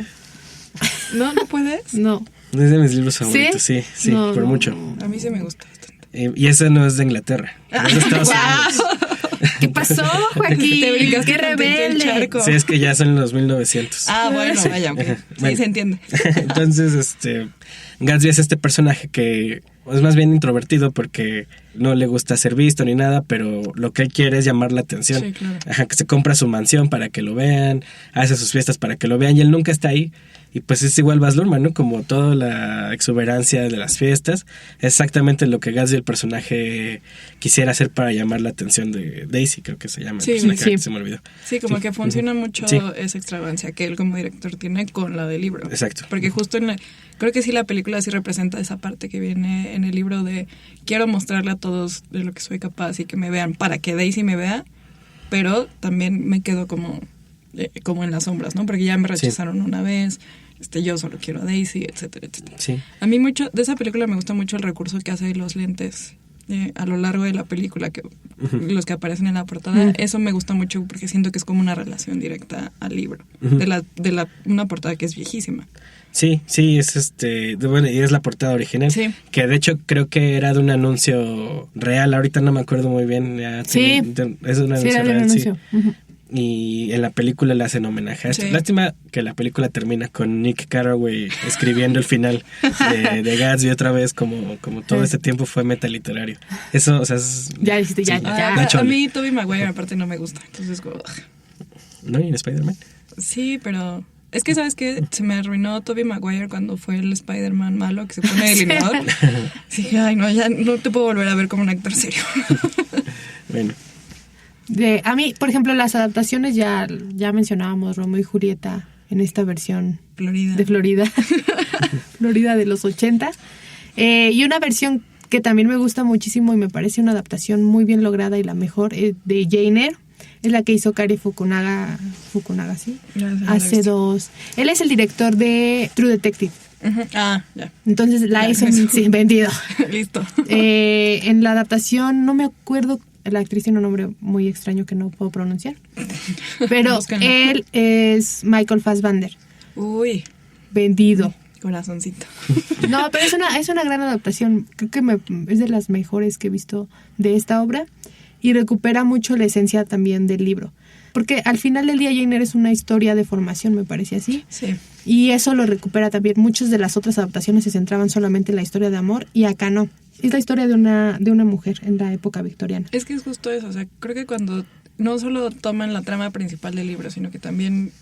¿No puedes? No. Es de mis libros favoritos, sí, No, por no. mucho. A mí sí me gusta bastante. Y ese no es de Inglaterra, es de Estados Unidos. ¿Qué pasó, Joaquín? Te brincaste ¡Qué tantito el rebelde! charco. Sí, es que ya son los 1900. Bueno, vaya. Okay. Sí, Bueno. se entiende. Entonces, Gatsby es este personaje que es más bien introvertido porque no le gusta ser visto ni nada, pero lo que él quiere es llamar la atención. Sí, claro. Ajá, que se compra su mansión para que lo vean, hace sus fiestas para que lo vean, y él nunca está ahí. Y pues es igual Baz Luhrmann, ¿no? Como toda la exuberancia de las fiestas, exactamente lo que Gatsby, el personaje, quisiera hacer para llamar la atención de ahí Daisy, creo que se llama. Sí, Sí. Se me olvidó. Sí, como que funciona mucho Sí. esa extravagancia que él como director tiene con la del libro. Exacto. Porque justo creo que sí la película sí representa esa parte que viene en el libro de quiero mostrarle a todos de lo que soy capaz y que me vean para que Daisy me vea, pero también me quedo como en las sombras, ¿no? Porque ya me rechazaron una vez, yo solo quiero a Daisy, etcétera, etcétera. Sí. A mí mucho de esa película me gusta mucho el recurso que hace de los lentes a lo largo de la película, que los que aparecen en la portada. Eso me gusta mucho porque siento que es como una relación directa al libro, de una portada que es viejísima. Sí, es bueno, y es la portada original, Sí. que de hecho creo que era de un anuncio real, ahorita no me acuerdo muy bien. Sí. Es un anuncio era de un real, anuncio. sí. Y en la película le hacen homenaje a esto. Sí. Lástima que la película termina con Nick Carraway escribiendo el final de Gatsby otra vez, como todo este tiempo fue metaliterrario. Eso, o sea, es... Ya dijiste, ya. A mí Tobey Maguire aparte no me gusta, entonces como... ¿No? ¿Y en Spider-Man? Sí, pero... Es que, ¿sabes qué? Se me arruinó Tobey Maguire cuando fue el Spider-Man malo que se pone delineador. Sí, dije, ay, no, ya no te puedo volver a ver como un actor serio. Bueno. A mí, por ejemplo, las adaptaciones ya mencionábamos Romeo y Julieta en esta versión Florida. de Florida. Florida de los 80. Y una versión que también me gusta muchísimo y me parece una adaptación muy bien lograda y la mejor de Jane Eyre. Es la que hizo Cary Fukunaga, ¿sí? Hace 2. Él es el director de True Detective. Uh-huh. Ah, ya. Entonces la hizo vendido. Listo. En la adaptación, no me acuerdo, la actriz tiene un nombre muy extraño que no puedo pronunciar. Pero él es Michael Fassbender. Uy. Vendido. Corazoncito. No, pero es una gran adaptación. Creo que es de las mejores que he visto de esta obra. Y recupera mucho la esencia también del libro. Porque al final del día Jane Eyre es una historia de formación, me parece así. Sí. Y eso lo recupera también. Muchas de las otras adaptaciones se centraban solamente en la historia de amor y acá no. Es la historia de una mujer en la época victoriana. Es que es justo eso. O sea, creo que cuando no solo toman la trama principal del libro, sino que también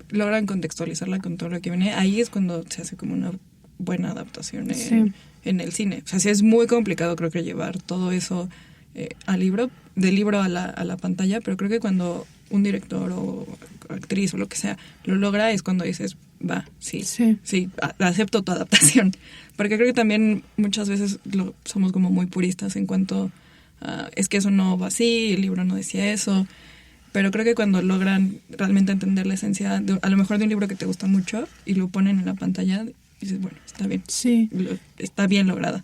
logran contextualizarla con todo lo que viene, ahí es cuando se hace como una buena adaptación en el cine. O sea, sí es muy complicado, creo que llevar todo eso al libro, del libro a la pantalla, pero creo que cuando un director o actriz o lo que sea lo logra es cuando dices, va, sí, acepto tu adaptación. Porque creo que también muchas veces somos como muy puristas en cuanto a, es que eso no va así, el libro no decía eso, pero creo que cuando logran realmente entender la esencia, a lo mejor de un libro que te gusta mucho y lo ponen en la pantalla, dices, bueno, está bien, está bien lograda.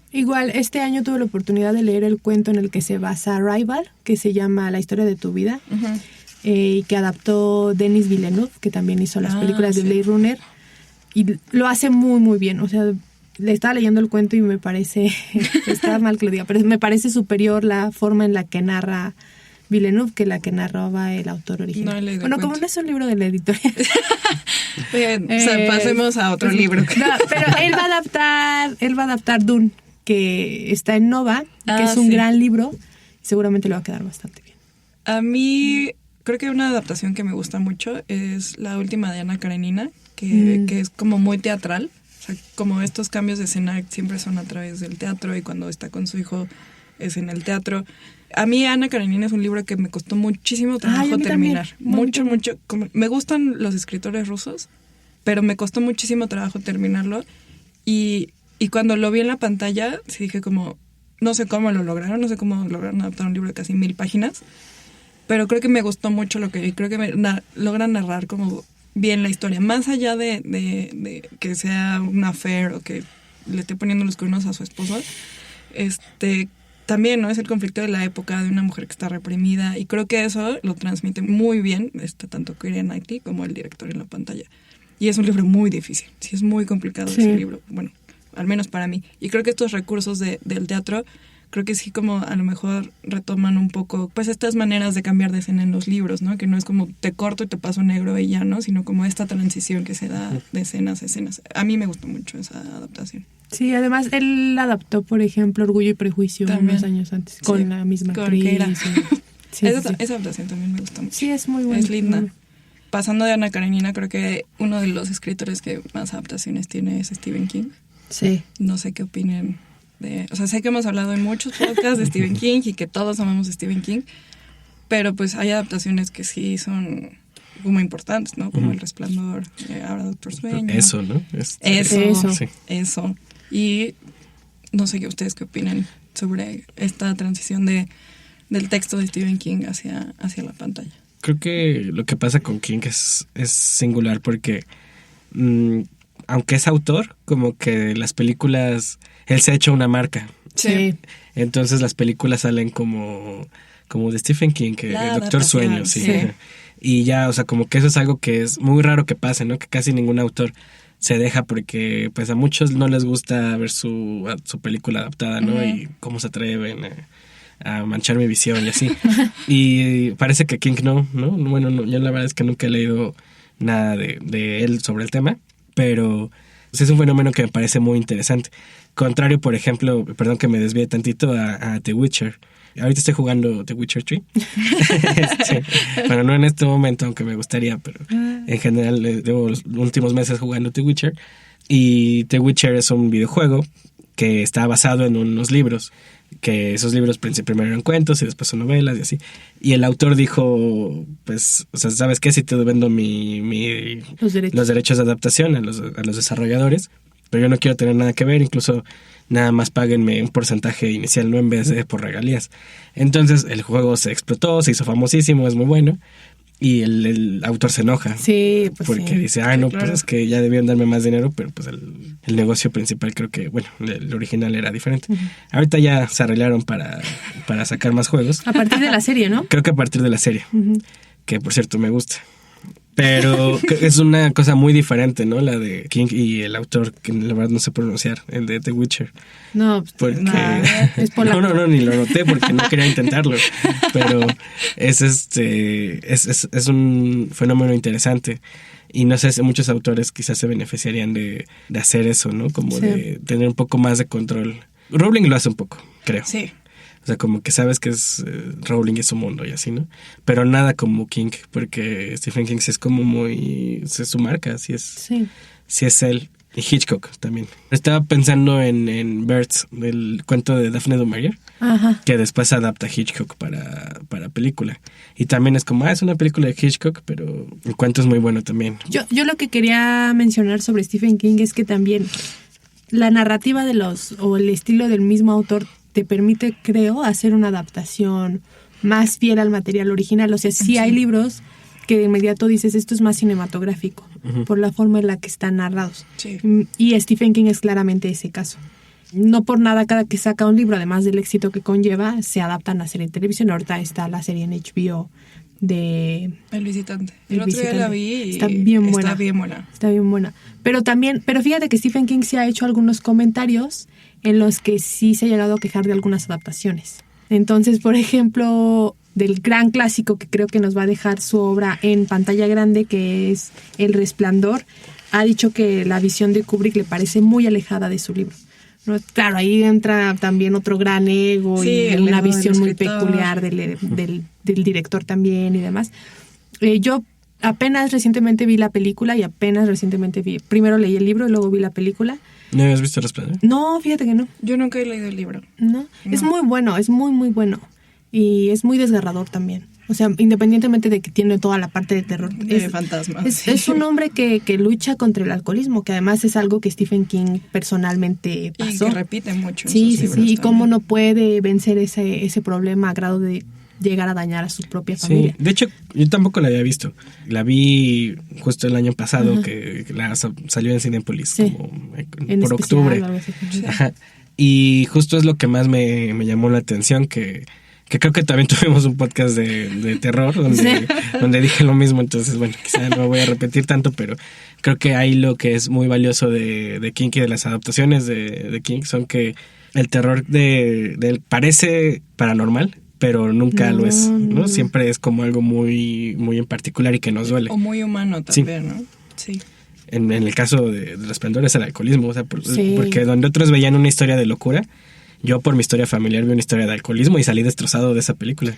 Igual, este año tuve la oportunidad de leer el cuento en el que se basa Arrival, que se llama La historia de tu vida, y que adaptó Denis Villeneuve, que también hizo las películas de Blade Runner, y lo hace muy, muy bien. O sea, le estaba leyendo el cuento y me parece, está mal que lo diga, pero me parece superior la forma en la que narra Villeneuve que la que narraba el autor original. No he leído bueno, como no es un libro de la editorial. Bien, o sea, pasemos a otro libro. No, pero él va a adaptar Dune, que está en Nova, que es un gran libro, y seguramente le va a quedar bastante bien. A mí, creo que una adaptación que me gusta mucho es la última de Ana Karenina, que es como muy teatral. O sea, como estos cambios de escena siempre son a través del teatro, y cuando está con su hijo es en el teatro. A mí Ana Karenina es un libro que me costó muchísimo trabajo terminar. Mucho. Me gustan los escritores rusos, pero me costó muchísimo trabajo terminarlo. Y cuando lo vi en la pantalla, sí dije como, no sé cómo lo lograron, no sé cómo lograron adaptar un libro de casi 1000 páginas, pero creo que me gustó mucho lo que vi. Creo que logran narrar como bien la historia, más allá de que sea un affair o que le esté poniendo los cuernos a su esposo. También, ¿no? Es el conflicto de la época de una mujer que está reprimida, y creo que eso lo transmite muy bien tanto Keira Knightley como el director en la pantalla. Y es un libro muy difícil, sí, es muy complicado ese libro, bueno, al menos para mí. Y creo que estos recursos del teatro, creo que sí como a lo mejor retoman un poco pues estas maneras de cambiar de escena en los libros, ¿no? Que no es como te corto y te paso negro y ya, ¿no? Sino como esta transición que se da de escenas a escenas. A mí me gustó mucho esa adaptación. Sí, además él adaptó, por ejemplo, Orgullo y Prejuicio unos años antes, con la misma actriz. Esa adaptación también me gusta mucho. Sí, es muy buena. Es linda. Pasando de Ana Karenina, creo que uno de los escritores que más adaptaciones tiene es Stephen King. Sí. No sé qué opinen o sea, sé que hemos hablado en muchos podcasts de Stephen King y que todos amamos a Stephen King, Pero pues hay adaptaciones que sí son como importantes, ¿no? Como El Resplandor, ahora Doctor Sueño. Eso, ¿no? Eso. Sí. Eso. Y no sé qué ustedes qué opinan sobre esta transición del texto de Stephen King hacia la pantalla. Creo que lo que pasa con King es singular porque aunque es autor, como que las películas, él se ha hecho una marca. Sí. Entonces las películas salen como de Stephen King, que el Doctor Sueño, sí. Y ya, o sea, como que eso es algo que es muy raro que pase, ¿no? Que casi ningún autor se deja porque pues a muchos no les gusta ver su película adaptada, ¿no? Y cómo se atreven a manchar mi visión y así. Y parece que King no. Bueno, no, yo la verdad es que nunca he leído nada de él sobre el tema, pero pues, es un fenómeno que me parece muy interesante. Contrario, por ejemplo, perdón que me desvíe tantito, a The Witcher. Ahorita estoy jugando The Witcher 3. Bueno, no en este momento, aunque me gustaría, pero en general llevo los últimos meses jugando The Witcher. Y The Witcher es un videojuego que está basado en unos libros, que esos libros primero eran cuentos y después son novelas y así. Y el autor dijo, pues, o sea, ¿sabes qué? Si te vendo los derechos de adaptación a los desarrolladores, pero yo no quiero tener nada que ver, incluso nada más páguenme un porcentaje inicial, no en vez de por regalías. Entonces el juego se explotó, se hizo famosísimo, es muy bueno. Y el autor se enoja. Sí, pues porque dice, no, claro, pues es que ya debían darme más dinero, pero pues el negocio principal creo que, bueno, el original era diferente. Ahorita ya se arreglaron para sacar más juegos. A partir de la serie, ¿no? Creo que a partir de la serie, que por cierto me gusta. Pero es una cosa muy diferente, ¿no? La de King y el autor, que la verdad no sé pronunciar, el de The Witcher. No, porque es polaco. No, ni lo noté porque no quería intentarlo. Pero es un fenómeno interesante. Y no sé si muchos autores quizás se beneficiarían de hacer eso, ¿no? Como de tener un poco más de control. Rowling lo hace un poco, creo. Sí. O sea, como que sabes que es Rowling y su mundo y así, ¿no? Pero nada como King, porque Stephen King sí es como muy... es su marca, sí es él. Y Hitchcock también. Estaba pensando en Birds, el cuento de Daphne du Maurier, que después adapta Hitchcock para película. Y también es como, es una película de Hitchcock, pero el cuento es muy bueno también. Yo lo que quería mencionar sobre Stephen King es que también la narrativa o el estilo del mismo autor te permite, creo, hacer una adaptación más fiel al material original. O sea, sí hay libros que de inmediato dices, esto es más cinematográfico, por la forma en la que están narrados. Sí. Y Stephen King es claramente ese caso. No por nada, cada que saca un libro, además del éxito que conlleva, se adaptan a serie de televisión. Ahorita está la serie en HBO de... El Visitante. El otro día la vi y está bien buena. Está bien buena. Pero fíjate que Stephen King sí ha hecho algunos comentarios en los que sí se ha llegado a quejar de algunas adaptaciones. Entonces, por ejemplo, del gran clásico que creo que nos va a dejar su obra en pantalla grande, que es El Resplandor, ha dicho que la visión de Kubrick le parece muy alejada de su libro. ¿No? Claro, ahí entra también otro gran ego y una visión muy peculiar del director también y demás. Yo apenas recientemente vi la película y primero leí el libro y luego vi la película. ¿No habías visto El Resplandor? No, fíjate que no. Yo nunca he leído el libro. No. Es muy bueno, es muy, muy bueno. Y es muy desgarrador también. O sea, independientemente de que tiene toda la parte de terror. De fantasmas. Es un hombre que lucha contra el alcoholismo, que además es algo que Stephen King personalmente pasó. Y que repite mucho. Sí. Y cómo no puede vencer ese problema a grado de llegar a dañar a su propia familia. De hecho, yo tampoco la había visto. La vi justo el año pasado, que salió en Cinépolis, como por octubre. Y justo es lo que más me llamó la atención, que creo que también tuvimos un podcast de terror donde dije lo mismo. Entonces, bueno, quizá no voy a repetir tanto, pero creo que ahí lo que es muy valioso de King y de las adaptaciones de King son que el terror de él parece paranormal, pero nunca lo es, ¿no? Siempre es como algo muy, muy en particular y que nos duele. O muy humano también, ¿no? Sí. En el caso de Resplandor es el alcoholismo, o sea, porque donde otros veían una historia de locura, yo por mi historia familiar vi una historia de alcoholismo y salí destrozado de esa película.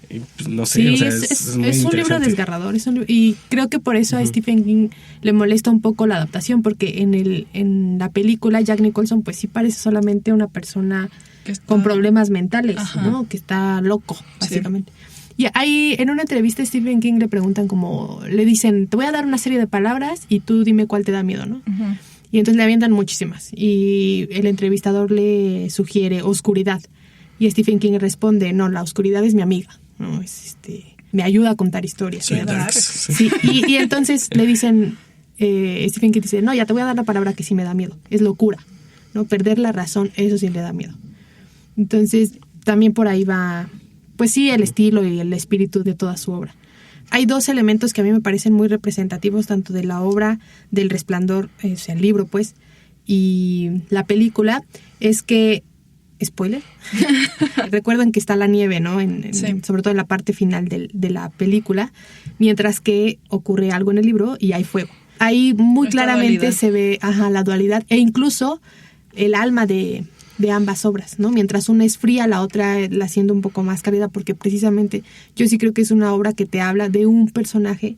Y, pues, no sé, sí, o sea, es muy un libro desgarrador, y creo que por eso a Stephen King le molesta un poco la adaptación, porque en la película Jack Nicholson pues sí parece solamente una persona con problemas mentales, ¿no? Que está loco, básicamente. Y ahí en una entrevista a Stephen King le preguntan como, le dicen, te voy a dar una serie de palabras y tú dime cuál te da miedo, ¿no? Ujú. Y entonces le avientan muchísimas. Y el entrevistador le sugiere oscuridad. Y Stephen King responde, no, la oscuridad es mi amiga, ¿no? Me ayuda a contar historias. Sí, ¿no? dark. Sí, y entonces le dicen, Stephen King dice, no, ya te voy a dar la palabra que sí me da miedo, es locura, ¿no? Perder la razón, eso sí le da miedo. Entonces, también por ahí va, pues sí, el estilo y el espíritu de toda su obra. Hay dos elementos que a mí me parecen muy representativos, tanto de la obra del Resplandor, o sea, el libro, pues, y la película, es que, spoiler, recuerdan que está la nieve, ¿no? Sí. Sobre todo en la parte final de la película, mientras que ocurre algo en el libro y hay fuego. Ahí muy Esta claramente dualidad. se ve la dualidad e incluso el alma de ambas obras, ¿no? Mientras una es fría, la otra la haciendo un poco más cálida, porque precisamente yo sí creo que es una obra que te habla de un personaje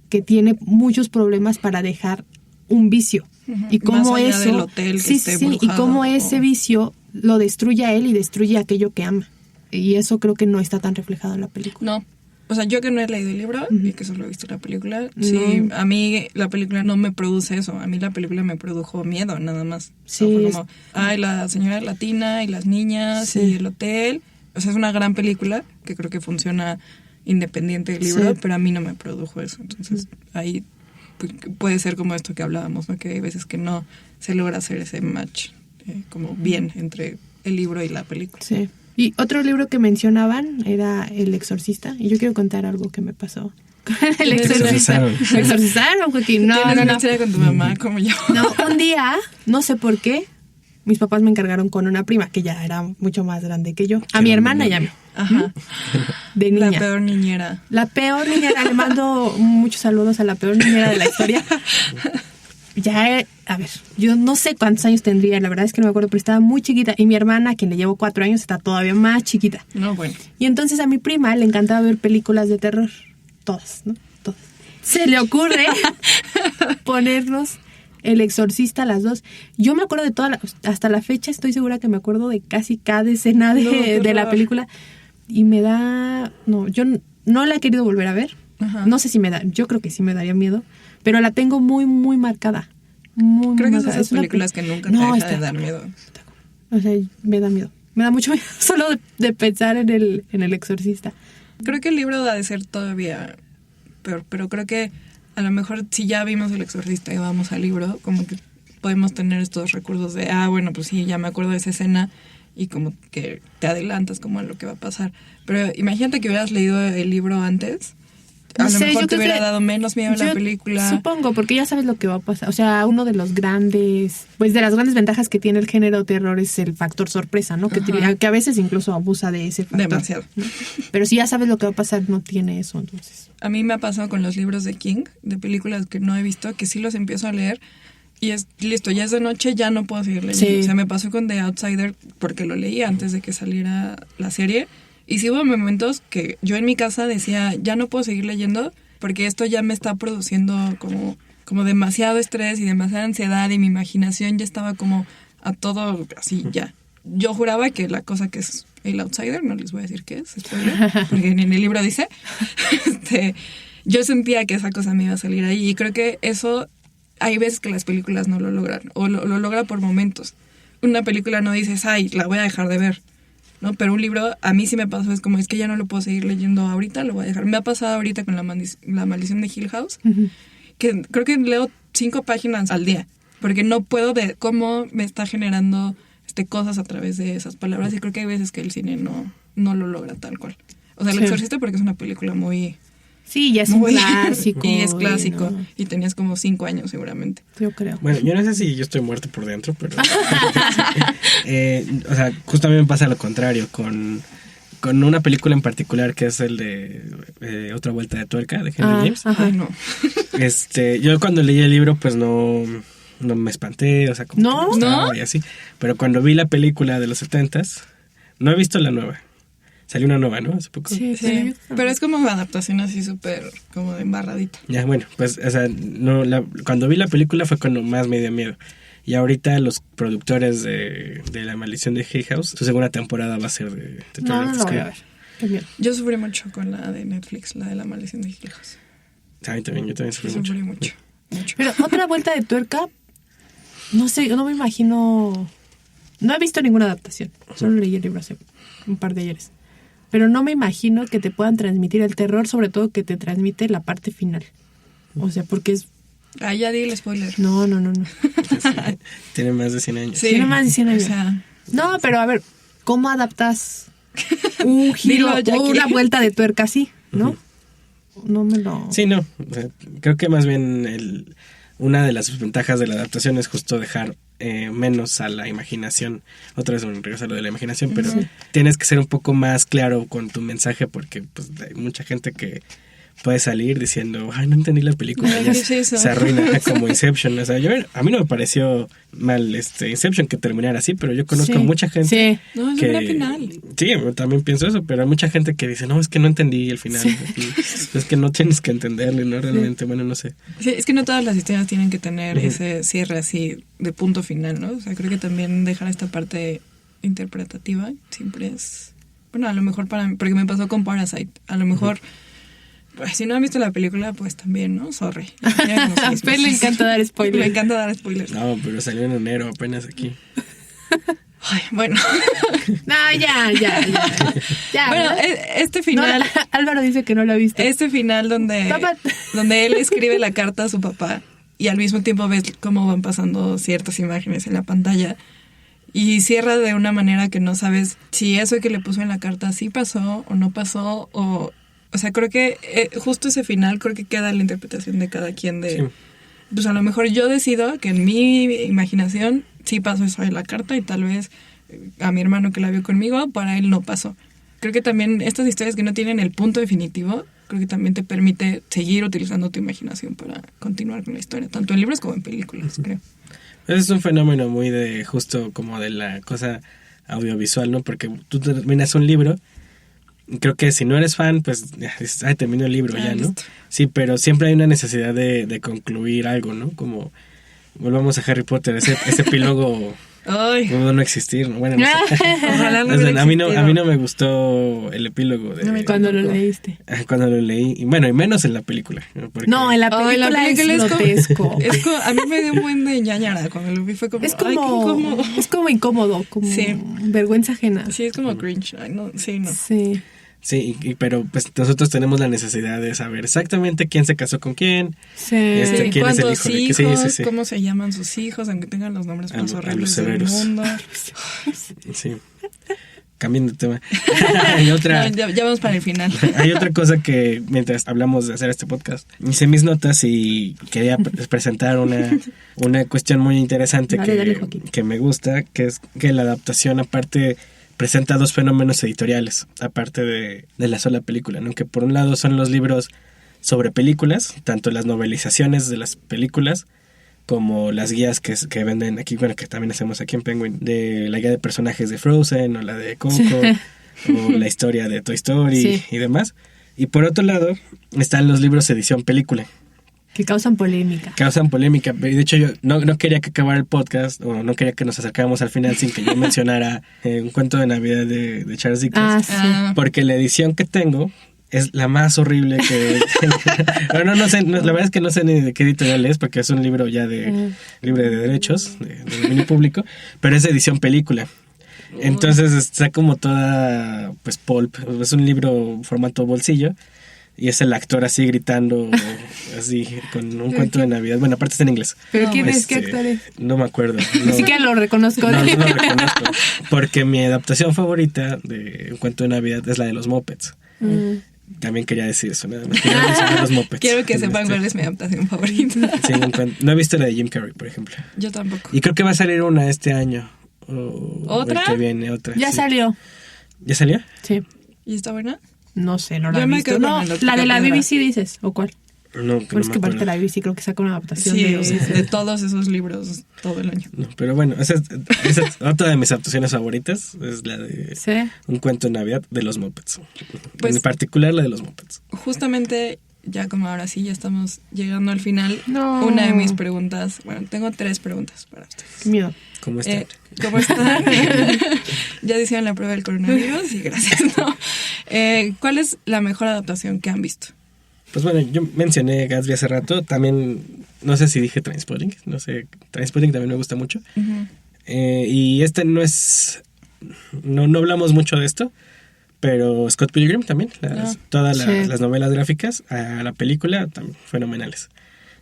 que tiene muchos problemas para dejar un vicio. Ujú. Y cómo Más allá eso, del hotel que esté y embrujado, cómo ese o- vicio lo destruye a él y destruye aquello que ama. Y eso creo que no está tan reflejado en la película. No. O sea, yo que no he leído el libro Ujú. y que solo he visto la película, sí, No. a mí la película no me produce eso. A mí la película me produjo miedo, nada más. Sí, O sea, fue es- como, ay, la señora latina y las niñas Sí. y el hotel. O sea, es una gran película que creo que funciona independiente del libro, Sí. pero a mí no me produjo eso. Entonces, ahí pues, puede ser como esto que hablábamos, ¿no? Que hay veces que no se logra hacer ese match como bien entre el libro y la película. Sí. Y otro libro que mencionaban era El Exorcista. Y yo quiero contar algo que me pasó con El Exorcista. exorcizaron. Me exorcizaron, Joaquín. No, ¿Tienes no, una no. historia con tu mamá como yo? No, un día, no sé por qué, mis papás me encargaron con una prima que ya era mucho más grande que yo. A mi hermana y a mí, Ajá. de La niña. peor niñera. La peor niñera, le mando muchos saludos a la peor niñera de la historia. Ya, a ver, yo no sé cuántos años tendría, la verdad es que no me acuerdo, pero estaba muy chiquita. Y mi hermana, a quien le llevo 4 años, está todavía más chiquita. No, bueno. Y entonces a mi prima le encantaba ver películas de terror. Todas, ¿no? Todas. Se le ocurre ponernos El Exorcista a las dos. Yo me acuerdo de hasta la fecha estoy segura que me acuerdo de casi cada escena No, qué de la horror. película. Y me da... No, yo no la he querido volver a ver. Ajá. No sé si me da... Yo creo que sí me daría miedo. Pero la tengo muy, muy marcada. Muy, Creo que muy es de marcada. esas una películas que nunca te No, deja de está- dar miedo. O sea, me da miedo. Me da mucho miedo solo de pensar en el Exorcista. Creo que el libro ha de ser todavía peor, pero creo que a lo mejor si ya vimos El Exorcista y vamos al libro, como que podemos tener estos recuerdos de, bueno, pues sí, ya me acuerdo de esa escena y como que te adelantas como a lo que va a pasar. Pero imagínate que hubieras leído el libro antes, a No lo sé, mejor yo te creo hubiera que- dado menos miedo la Yo película. Supongo, porque ya sabes lo que va a pasar. O sea, uno de los grandes, pues de las grandes ventajas que tiene el género terror es el factor sorpresa, ¿no? Ajá. Que a veces incluso abusa de ese factor. Demasiado. Pero si ya sabes lo que va a pasar, no tiene eso, entonces. A mí me ha pasado con los libros de King, de películas que no he visto, que sí los empiezo a leer y es listo, ya es de noche, ya no puedo seguir leyendo. Sí. O sea, me pasó con The Outsider porque lo leí antes de que saliera la serie. Y sí hubo momentos que yo en mi casa decía, ya no puedo seguir leyendo porque esto ya me está produciendo como demasiado estrés y demasiada ansiedad y mi imaginación ya estaba como a todo así ya. Yo juraba que la cosa que es El Outsider, no les voy a decir qué es, spoiler, porque en el libro dice, yo sentía que esa cosa me iba a salir ahí y creo que eso, hay veces que las películas no lo logran o lo logra por momentos. Una película no dices, ay, la voy a dejar de ver, ¿no? Pero un libro, a mí sí me pasó, es como, es que ya no lo puedo seguir leyendo ahorita, lo voy a dejar. Me ha pasado ahorita con la maldición de Hill House, que creo que leo 5 páginas al día, porque no puedo ver cómo me está generando cosas a través de esas palabras y creo que hay veces que el cine no lo logra tal cual. O sea, El Sí. Exorcista porque es una película muy... Sí, ya es un muy clásico. y es clásico. ¿no? Y tenías como 5 años seguramente. Yo creo. Bueno, yo no sé si yo estoy muerto por dentro, pero... o sea, justo a mí me pasa lo contrario con una película en particular que es el de Otra Vuelta de Tuerca de Henry James. Ajá. Ay, no. Yo cuando leí el libro pues no me espanté, o sea, como ¿No? que me gustaba ¿No? y así. Pero cuando vi la película de los 70s, no he visto la nueva. Salió una nueva, ¿no? Hace poco. Sí, Sí, pero es como una adaptación así súper como de embarradita. Ya, bueno, pues, o sea, cuando vi la película fue cuando más me dio miedo. Y ahorita los productores de La Maldición de Hill House, su segunda temporada va a ser de No, no lo voy a ver. Qué miedo. Yo sufrí mucho con la de Netflix, la de La Maldición de Hill House. Yo también Sufrí mucho. Pero otra vuelta de tuerca, no sé, no me imagino... No he visto ninguna adaptación, solo leí el libro hace un par de ayeres. Pero no me imagino que te puedan transmitir el terror, sobre todo que te transmite la parte final. O sea, porque es... Ah, ya di el spoiler. No. Tiene más de 100 años. Sí. Tiene más de 100 años. O sea, No, pero a ver, ¿cómo adaptas un giro Dilo, Jackie. o una vuelta de tuerca así, no? No me lo... Sí, no. O sea, creo que más bien una de las ventajas de la adaptación es justo dejar menos a la imaginación. Otra vez regreso a lo de la imaginación, pero tienes que ser un poco más claro con tu mensaje porque pues hay mucha gente que puede salir diciendo, ay, no entendí la película. Ay, Ya ¿qué es eso? se arruina como Inception. O sea, a mí no me pareció mal Inception que terminara así, pero yo conozco Sí. mucha gente Sí. no, es que... un gran final. Sí, yo también pienso eso, pero hay mucha gente que dice, no, es que no entendí el final. Es que no tienes que entenderlo, ¿no? Realmente, bueno, no sé. Sí, es que no todas las historias tienen que tener ese cierre así de punto final, ¿no? O sea, creo que también dejar esta parte interpretativa siempre es... Bueno, a lo mejor para mí, porque me pasó con Parasite, a lo mejor... Pues, si no han visto la película, pues también, ¿no? Sorry. A Fer le encanta dar spoilers. Me encanta dar spoilers. No, pero salió en enero apenas aquí. Ay, bueno. No, ya. Bueno, ¿no? este final... No, Álvaro dice que no lo ha visto. Este final donde él escribe la carta a su papá y al mismo tiempo ves cómo van pasando ciertas imágenes en la pantalla y cierra de una manera que no sabes si eso que le puso en la carta sí pasó o no pasó o sea, creo que justo ese final creo que queda en la interpretación de cada quien de... Sí. Pues a lo mejor yo decido que en mi imaginación sí pasó eso de la carta y tal vez a mi hermano que la vio conmigo, para él no pasó. Creo que también estas historias que no tienen el punto definitivo, creo que también te permite seguir utilizando tu imaginación para continuar con la historia, tanto en libros como en películas, creo. Ese es un fenómeno muy de justo como de la cosa audiovisual, ¿no? Porque tú terminas un libro, creo que si no eres fan, pues ya dices, ay, termino el libro ya, ¿no? Listo. Sí, pero siempre hay una necesidad de concluir algo, ¿no? Como volvamos a Harry Potter, ese epílogo Ay, pudo no existir, ¿no? Bueno, no sé. ojalá no O sea, hubiera a mí no existido. me gustó el epílogo de Cuando lo leíste. cuando lo leí, y bueno, y menos en la película, ¿no? Porque- No, en la Ay, película, la película es es como- grotesco. A mí me dio un buen de ñañara cuando lo vi, fue como, Es ay, qué incómodo. incómodo, como Sí. vergüenza ajena. Sí, es como cringe. Ay, no, sí, no. Sí. Sí, pero pues nosotros tenemos la necesidad de saber exactamente quién se casó con quién. Sí. Este, ¿quién es el ¿Cuántos hijo de qué? hijos? Sí, sí, sí. ¿Cómo se llaman sus hijos? Aunque tengan los nombres más A horribles los del severos. mundo. Sí. Cambiando de tema. Hay otra... No, ya vamos para el final. Hay otra cosa que mientras hablamos de hacer este podcast, hice mis notas y quería presentar una cuestión muy interesante Dale, Joaquín. que me gusta, que es que la adaptación aparte presenta dos fenómenos editoriales, aparte de la sola película, ¿no? Que por un lado son los libros sobre películas, tanto las novelizaciones de las películas como las guías que venden aquí, bueno, que también hacemos aquí en Penguin, de la guía de personajes de Frozen o la de Coco o la historia de Toy Story Sí. y demás. Y por otro lado están los libros edición película. Que causan polémica. Causan polémica. De hecho, yo no quería que acabara el podcast o no quería que nos acercáramos al final sin que yo mencionara un cuento de Navidad de Charles Dickens. Ah, sí. Ah, Porque la edición que tengo es la más horrible que... Bueno, no sé, la verdad es que no sé ni de qué editorial es porque es un libro ya libre de derechos, de dominio público, pero es edición película. Entonces está como toda, pues, pulp. Es un libro formato bolsillo. Y es el actor así gritando, así, con un cuento de Navidad. Bueno, aparte está en inglés. ¿Pero No, quién es? ¿Qué Este, actor es? No me acuerdo. No, Ni siquiera lo reconozco. no lo reconozco. Porque mi adaptación favorita de un cuento de Navidad es la de los Muppets. También quería decir eso, nada más. Quería mencionar los Muppets. quiero que sepan cuál es mi adaptación favorita. Sí, no he visto la de Jim Carrey, por ejemplo. Yo tampoco. Y creo que va a salir una este año. O ¿Otra? El que viene, otra. Ya sí. salió. ¿Ya salió? Sí. ¿Y está buena? No sé, no la Yo he me visto. quedo No, con el la de la Piedra. BBC dices, ¿o cuál? No, Pero es no que me parte de la acuerdo. BBC creo que saca una adaptación Sí, de... de todos esos libros todo el año. No, pero bueno, esa es otra de mis adaptaciones favoritas. Es la de Sí. Un cuento de Navidad de los Muppets. Pues- En particular la de los Muppets. Justamente, ya como ahora sí, ya estamos llegando al final. No. Una de mis preguntas, bueno, tengo 3 preguntas para ustedes. Qué miedo. ¿Cómo está? ¿Cómo están? Ya hicieron la prueba del coronavirus y gracias, ¿no? ¿Cuál es la mejor adaptación que han visto? Pues bueno, yo mencioné Gatsby hace rato. También, no sé si dije Trainspotting. No sé, Trainspotting también me gusta mucho. Uh-huh. Y no es... No hablamos mucho de esto, pero Scott Pilgrim también. Todas las novelas gráficas a la película también fenomenales.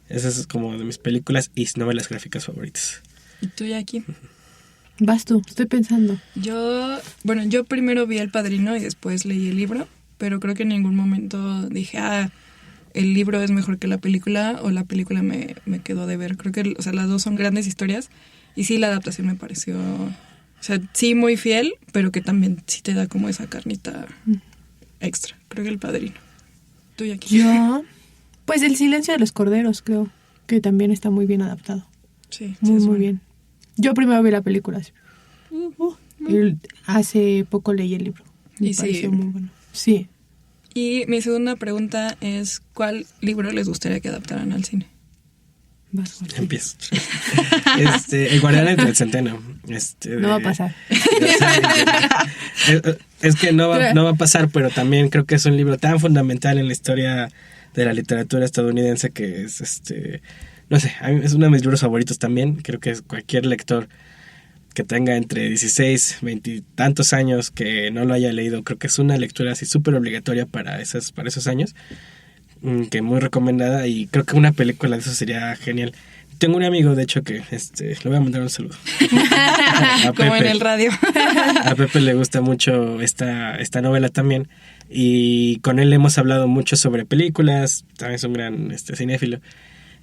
Esa es como de mis películas y novelas gráficas favoritas. ¿Y tú, Jackie? Vas tú, estoy pensando. Yo primero vi El Padrino y después leí el libro, pero creo que en ningún momento dije, el libro es mejor que la película o la película me quedó de ver. Creo que, o sea, las dos son grandes historias y sí, la adaptación me pareció, o sea, sí muy fiel, pero que también sí te da como esa carnita extra. Creo que El Padrino. ¿Tú, Jackie? Yo, pues El Silencio de los Corderos, creo que también está muy bien adaptado. Sí, muy bien. Yo primero vi la película. Y hace poco leí el libro. Me pareció muy bueno. Sí. Y mi segunda pregunta es, ¿cuál libro les gustaría que adaptaran al cine? Empiezo. El Guardián del Centeno. No va a pasar. Es que no va a pasar, pero también creo que es un libro tan fundamental en la historia de la literatura estadounidense que es no sé, a mí es uno de mis libros favoritos también. Creo que cualquier lector que tenga entre 16, 20 y tantos años que no lo haya leído, creo que es una lectura así súper obligatoria para esos años, que muy recomendada, y creo que una película de eso sería genial. Tengo un amigo, de hecho, que le voy a mandar un saludo. A como Pepe. En el radio. A Pepe le gusta mucho esta novela también, y con él hemos hablado mucho sobre películas. También es un gran cinéfilo.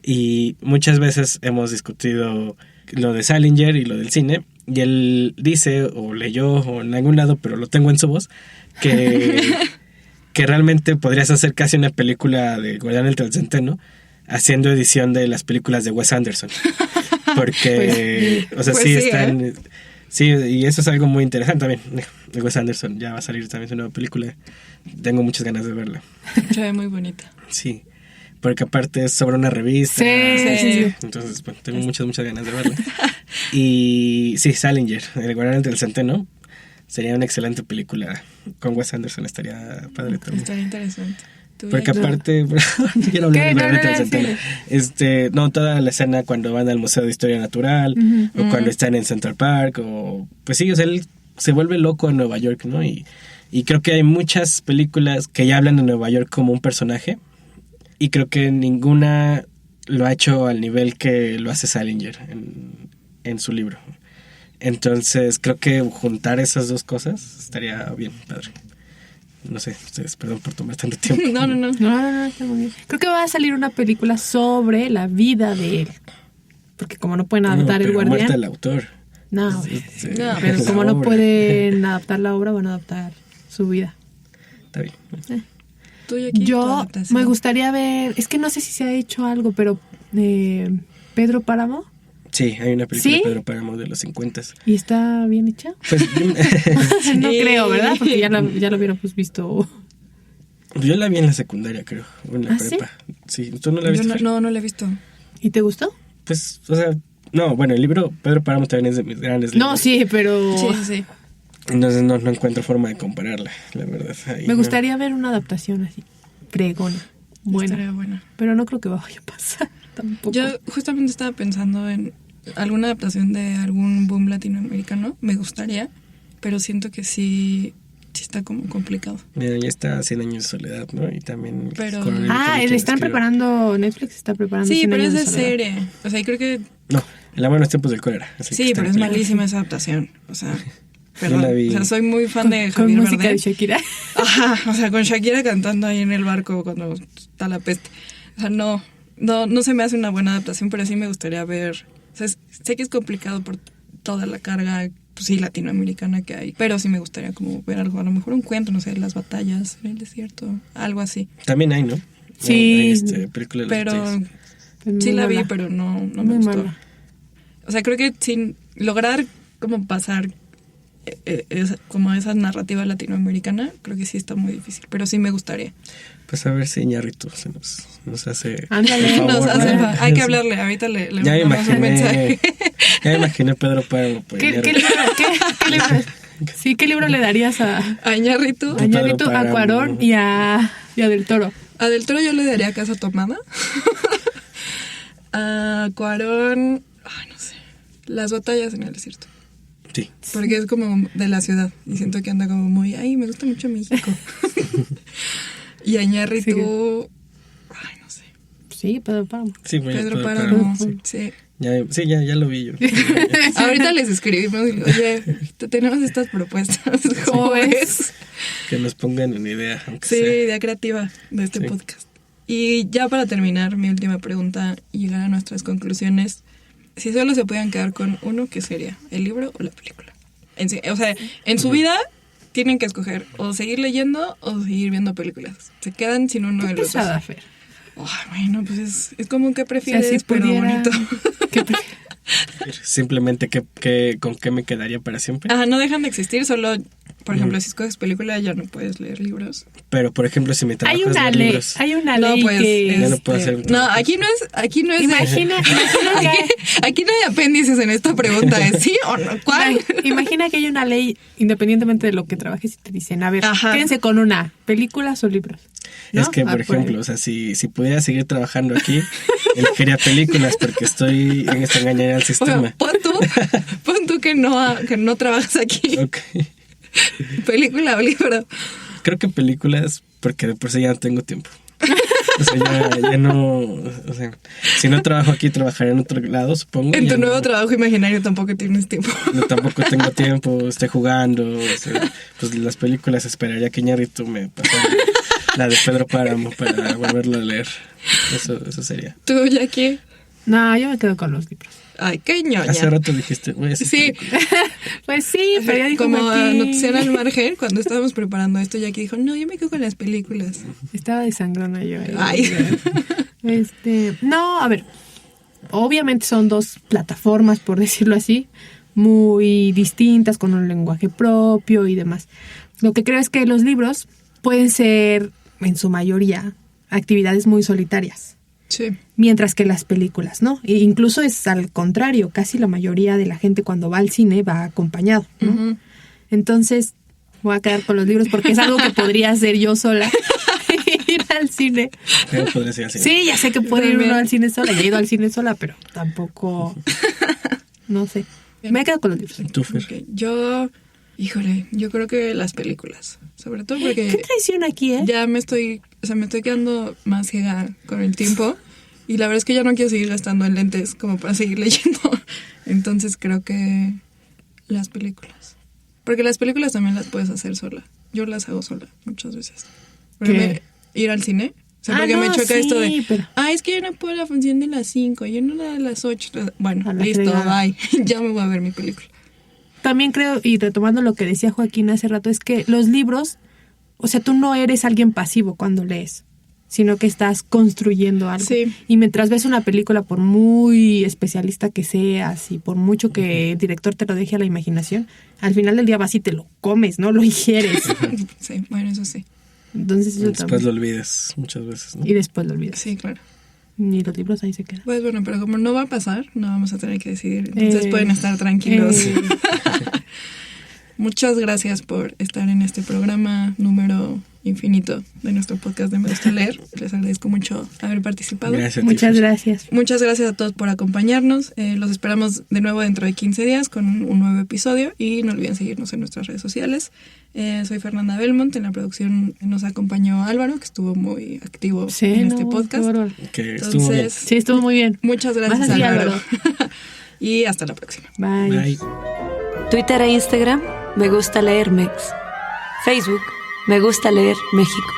Y muchas veces hemos discutido lo de Salinger y lo del cine, y él dice, o leyó, o en algún lado, pero lo tengo en su voz, que realmente podrías hacer casi una película de Guardián del Centeno haciendo edición de las películas de Wes Anderson. Porque, sí están... Sí, y eso es algo muy interesante también. De Wes Anderson ya va a salir también su nueva película. Tengo muchas ganas de verla. Se ve muy bonita. Sí. Porque aparte es sobre una revista. Sí. Entonces, bueno, tengo muchas ganas de verla. Y sí, Salinger, El Guardián del Centeno, sería una excelente película. Con Wes Anderson estaría padre también. Estaría interesante. Porque aparte, no quiero hablar del Guardián del Centeno. No, toda la escena cuando van al Museo de Historia Natural, o cuando están en Central Park, o pues sí, o sea, él se vuelve loco en Nueva York, ¿no? Y creo que hay muchas películas que ya hablan de Nueva York como un personaje. Y creo que ninguna lo ha hecho al nivel que lo hace Salinger en su libro. Entonces creo que juntar esas dos cosas estaría bien padre. No sé, ustedes, perdón por tomar tanto tiempo. No, está muy bien. Creo que va a salir una película sobre la vida de él. Porque como no pueden adaptar El Guardián... muerta el autor. No, pero como no pueden adaptar la obra, van a adaptar su vida. Está bien. Yo me gustaría ver, es que no sé si se ha hecho algo, pero Pedro Páramo. Sí, hay una película de Pedro Páramo de los 50. ¿Y está bien hecha? Pues, no creo, ¿verdad? Porque ya lo hubiéramos visto. Yo la vi en la secundaria, creo, o en la prepa. ¿Sí? ¿Tú no la viste? No la he visto. ¿Y te gustó? Pues, o sea, no, bueno, el libro Pedro Páramo también es de mis grandes libros. No, sí, pero... Sí. Entonces no encuentro forma de compararla, la verdad. Me gustaría ver una adaptación así, fregona, buena. Estaría buena. Pero no creo que vaya a pasar tampoco. Yo justamente estaba pensando en alguna adaptación de algún boom latinoamericano. Me gustaría, pero siento que sí está como complicado. Mira, ya está 100 años de soledad, ¿no? Y también... Pero... le están preparando, Netflix está preparando 100 pero años es de soledad. serie. O sea, y creo que... No, El amor en los tiempos del cólera. Sí, pero es malísima esa adaptación. O sea... Perdón, Yo la vi. O sea, soy muy fan de Javier Con música Bardem. de Shakira. Ajá, o sea, con Shakira cantando ahí en el barco cuando está la peste. O sea, no se me hace una buena adaptación, pero sí me gustaría ver. O sea, sé que es complicado por toda la carga, pues sí, latinoamericana que hay, pero sí me gustaría como ver algo, a lo mejor un cuento, no sé, las batallas en el desierto, algo así. También hay, ¿no? Sí. Hay película de los Pero detalles. sí la vi, pero no me gustó. Mala. O sea, creo que sin lograr como pasar como esa narrativa latinoamericana, creo que sí está muy difícil, pero sí me gustaría. Pues a ver si Iñárritu se nos hace... Ándale, hay que hablarle, ahorita le mandamos un mensaje. Ya me imaginé Pedro Páramo. ¿Qué libro? Sí, ¿qué libro le darías a A Iñárritu. Iñárritu, a Cuarón y a Del Toro? A Del Toro yo le daría Casa Tomada. A Cuarón, no sé, Las batallas en el desierto. Sí. Porque es como de la ciudad y siento que anda como muy, me gusta mucho México. Y a Iñárritu, no sé. Sí, Pedro Páramo. Sí, Pedro Páramo, sí. sí. Ya lo vi yo. Ahorita les escribimos y oye, tenemos estas propuestas, ¿cómo ves? Que nos pongan una idea, aunque Sí, sea. idea creativa de este podcast. Y ya para terminar, mi última pregunta y llegar a nuestras conclusiones. Si solo se pudieran quedar con uno, ¿qué sería? ¿El libro o la película? En su vida tienen que escoger o seguir leyendo o seguir viendo películas. Se quedan sin uno de los dos. Pesada, Fer. Bueno, pues es como que prefieres, si pero bonito. Simplemente con qué me quedaría para siempre. No dejan de existir, solo, por ejemplo, si escoges película ya no puedes leer libros. Pero, por ejemplo, si mi trabajo Hay es una leer ley, libros, hay una No, ley pues, que... ya no puedo hacer un No, trabajo. aquí no es. Imagina Aquí no hay apéndices en esta pregunta, ¿es sí o no? ¿Cuál? Imagina que hay una ley, independientemente de lo que trabajes, y te dicen, a ver, Ajá. quédense con una, películas o libros. ¿No? Es que, por ejemplo, o sea, si pudiera seguir trabajando aquí, elegiría películas porque estoy en esta engañar al sistema. Bueno, pon tú que no trabajas aquí. Ok. Película o libro. Creo que películas, porque de por sí ya no tengo tiempo. O sea, ya no... O sea, si no trabajo aquí, trabajaré en otro lado, supongo. En tu Ya nuevo no- trabajo imaginario tampoco tienes tiempo. No, tampoco tengo tiempo, estoy jugando. O sea, pues las películas esperaría que Iñárritu me pasara la de Pedro Páramo para volverlo a leer. Eso sería. ¿Tú, Jackie? No, yo me quedo con los libros. Ay, qué ñoña. Hace rato dijiste, voy a hacer Sí, películas. Pues sí, pero ya dijo como Martín. Noticiero al margen, cuando estábamos preparando esto, Jackie dijo, no, yo me quedo con las películas. Estaba de sangrona yo. Ay. No, a ver. Obviamente son dos plataformas, por decirlo así, muy distintas, con un lenguaje propio y demás. Lo que creo es que los libros pueden ser, en su mayoría, actividades muy solitarias. Sí. Mientras que las películas, ¿no? E incluso es al contrario, casi la mayoría de la gente cuando va al cine va acompañado, ¿no? Ujú. Entonces, voy a quedar con los libros porque es algo que podría hacer yo sola, ir al cine. Pero podría ser así. Sí, ya sé que puede ir También. uno al cine sola, ya he ido al cine sola, pero tampoco, no sé. Me quedo con los libros. Tú, Fer. Ok, yo creo que las películas. Sobre todo ¿Qué porque traición aquí, ya me estoy quedando más ciega con el tiempo. Y la verdad es que ya no quiero seguir gastando en lentes como para seguir leyendo. Entonces creo que las películas. Porque las películas también las puedes hacer sola. Yo las hago sola muchas veces. Ir al cine. O sea, porque me choca esto de... pero- Es que yo no puedo la función de las 5, yo no la de las 8. Bueno, A la listo, fregada. bye. Ya me voy a ver mi película. También creo, y retomando lo que decía Joaquín hace rato, es que los libros, o sea, tú no eres alguien pasivo cuando lees, sino que estás construyendo algo. Sí. Y mientras ves una película, por muy especialista que seas y por mucho que el director te lo deje a la imaginación, al final del día vas y te lo comes, ¿no? Lo ingieres. Sí, bueno, eso sí. Entonces eso Después también. lo olvides muchas veces, ¿no? Y después lo olvidas. Sí, claro. Y los libros ahí se quedan. Pues bueno, pero como no va a pasar, no vamos a tener que decidir. Entonces pueden estar tranquilos. Muchas gracias por estar en este programa número infinito de nuestro podcast de Me Gusta Leer. Les agradezco mucho haber participado. Gracias a ti, Muchas Fer. gracias. Muchas gracias a todos por acompañarnos. Los esperamos de nuevo dentro de 15 días con un nuevo episodio y no olviden seguirnos en nuestras redes sociales. Soy Fernanda Belmont. En la producción nos acompañó Álvaro, que estuvo muy activo en este podcast. Que estuvo bien. Entonces, Sí, estuvo muy bien. muchas gracias, Más así, Álvaro. Y hasta la próxima. Bye. Bye. Twitter e Instagram, Me Gusta Leer Mex. Facebook, Me Gusta Leer México.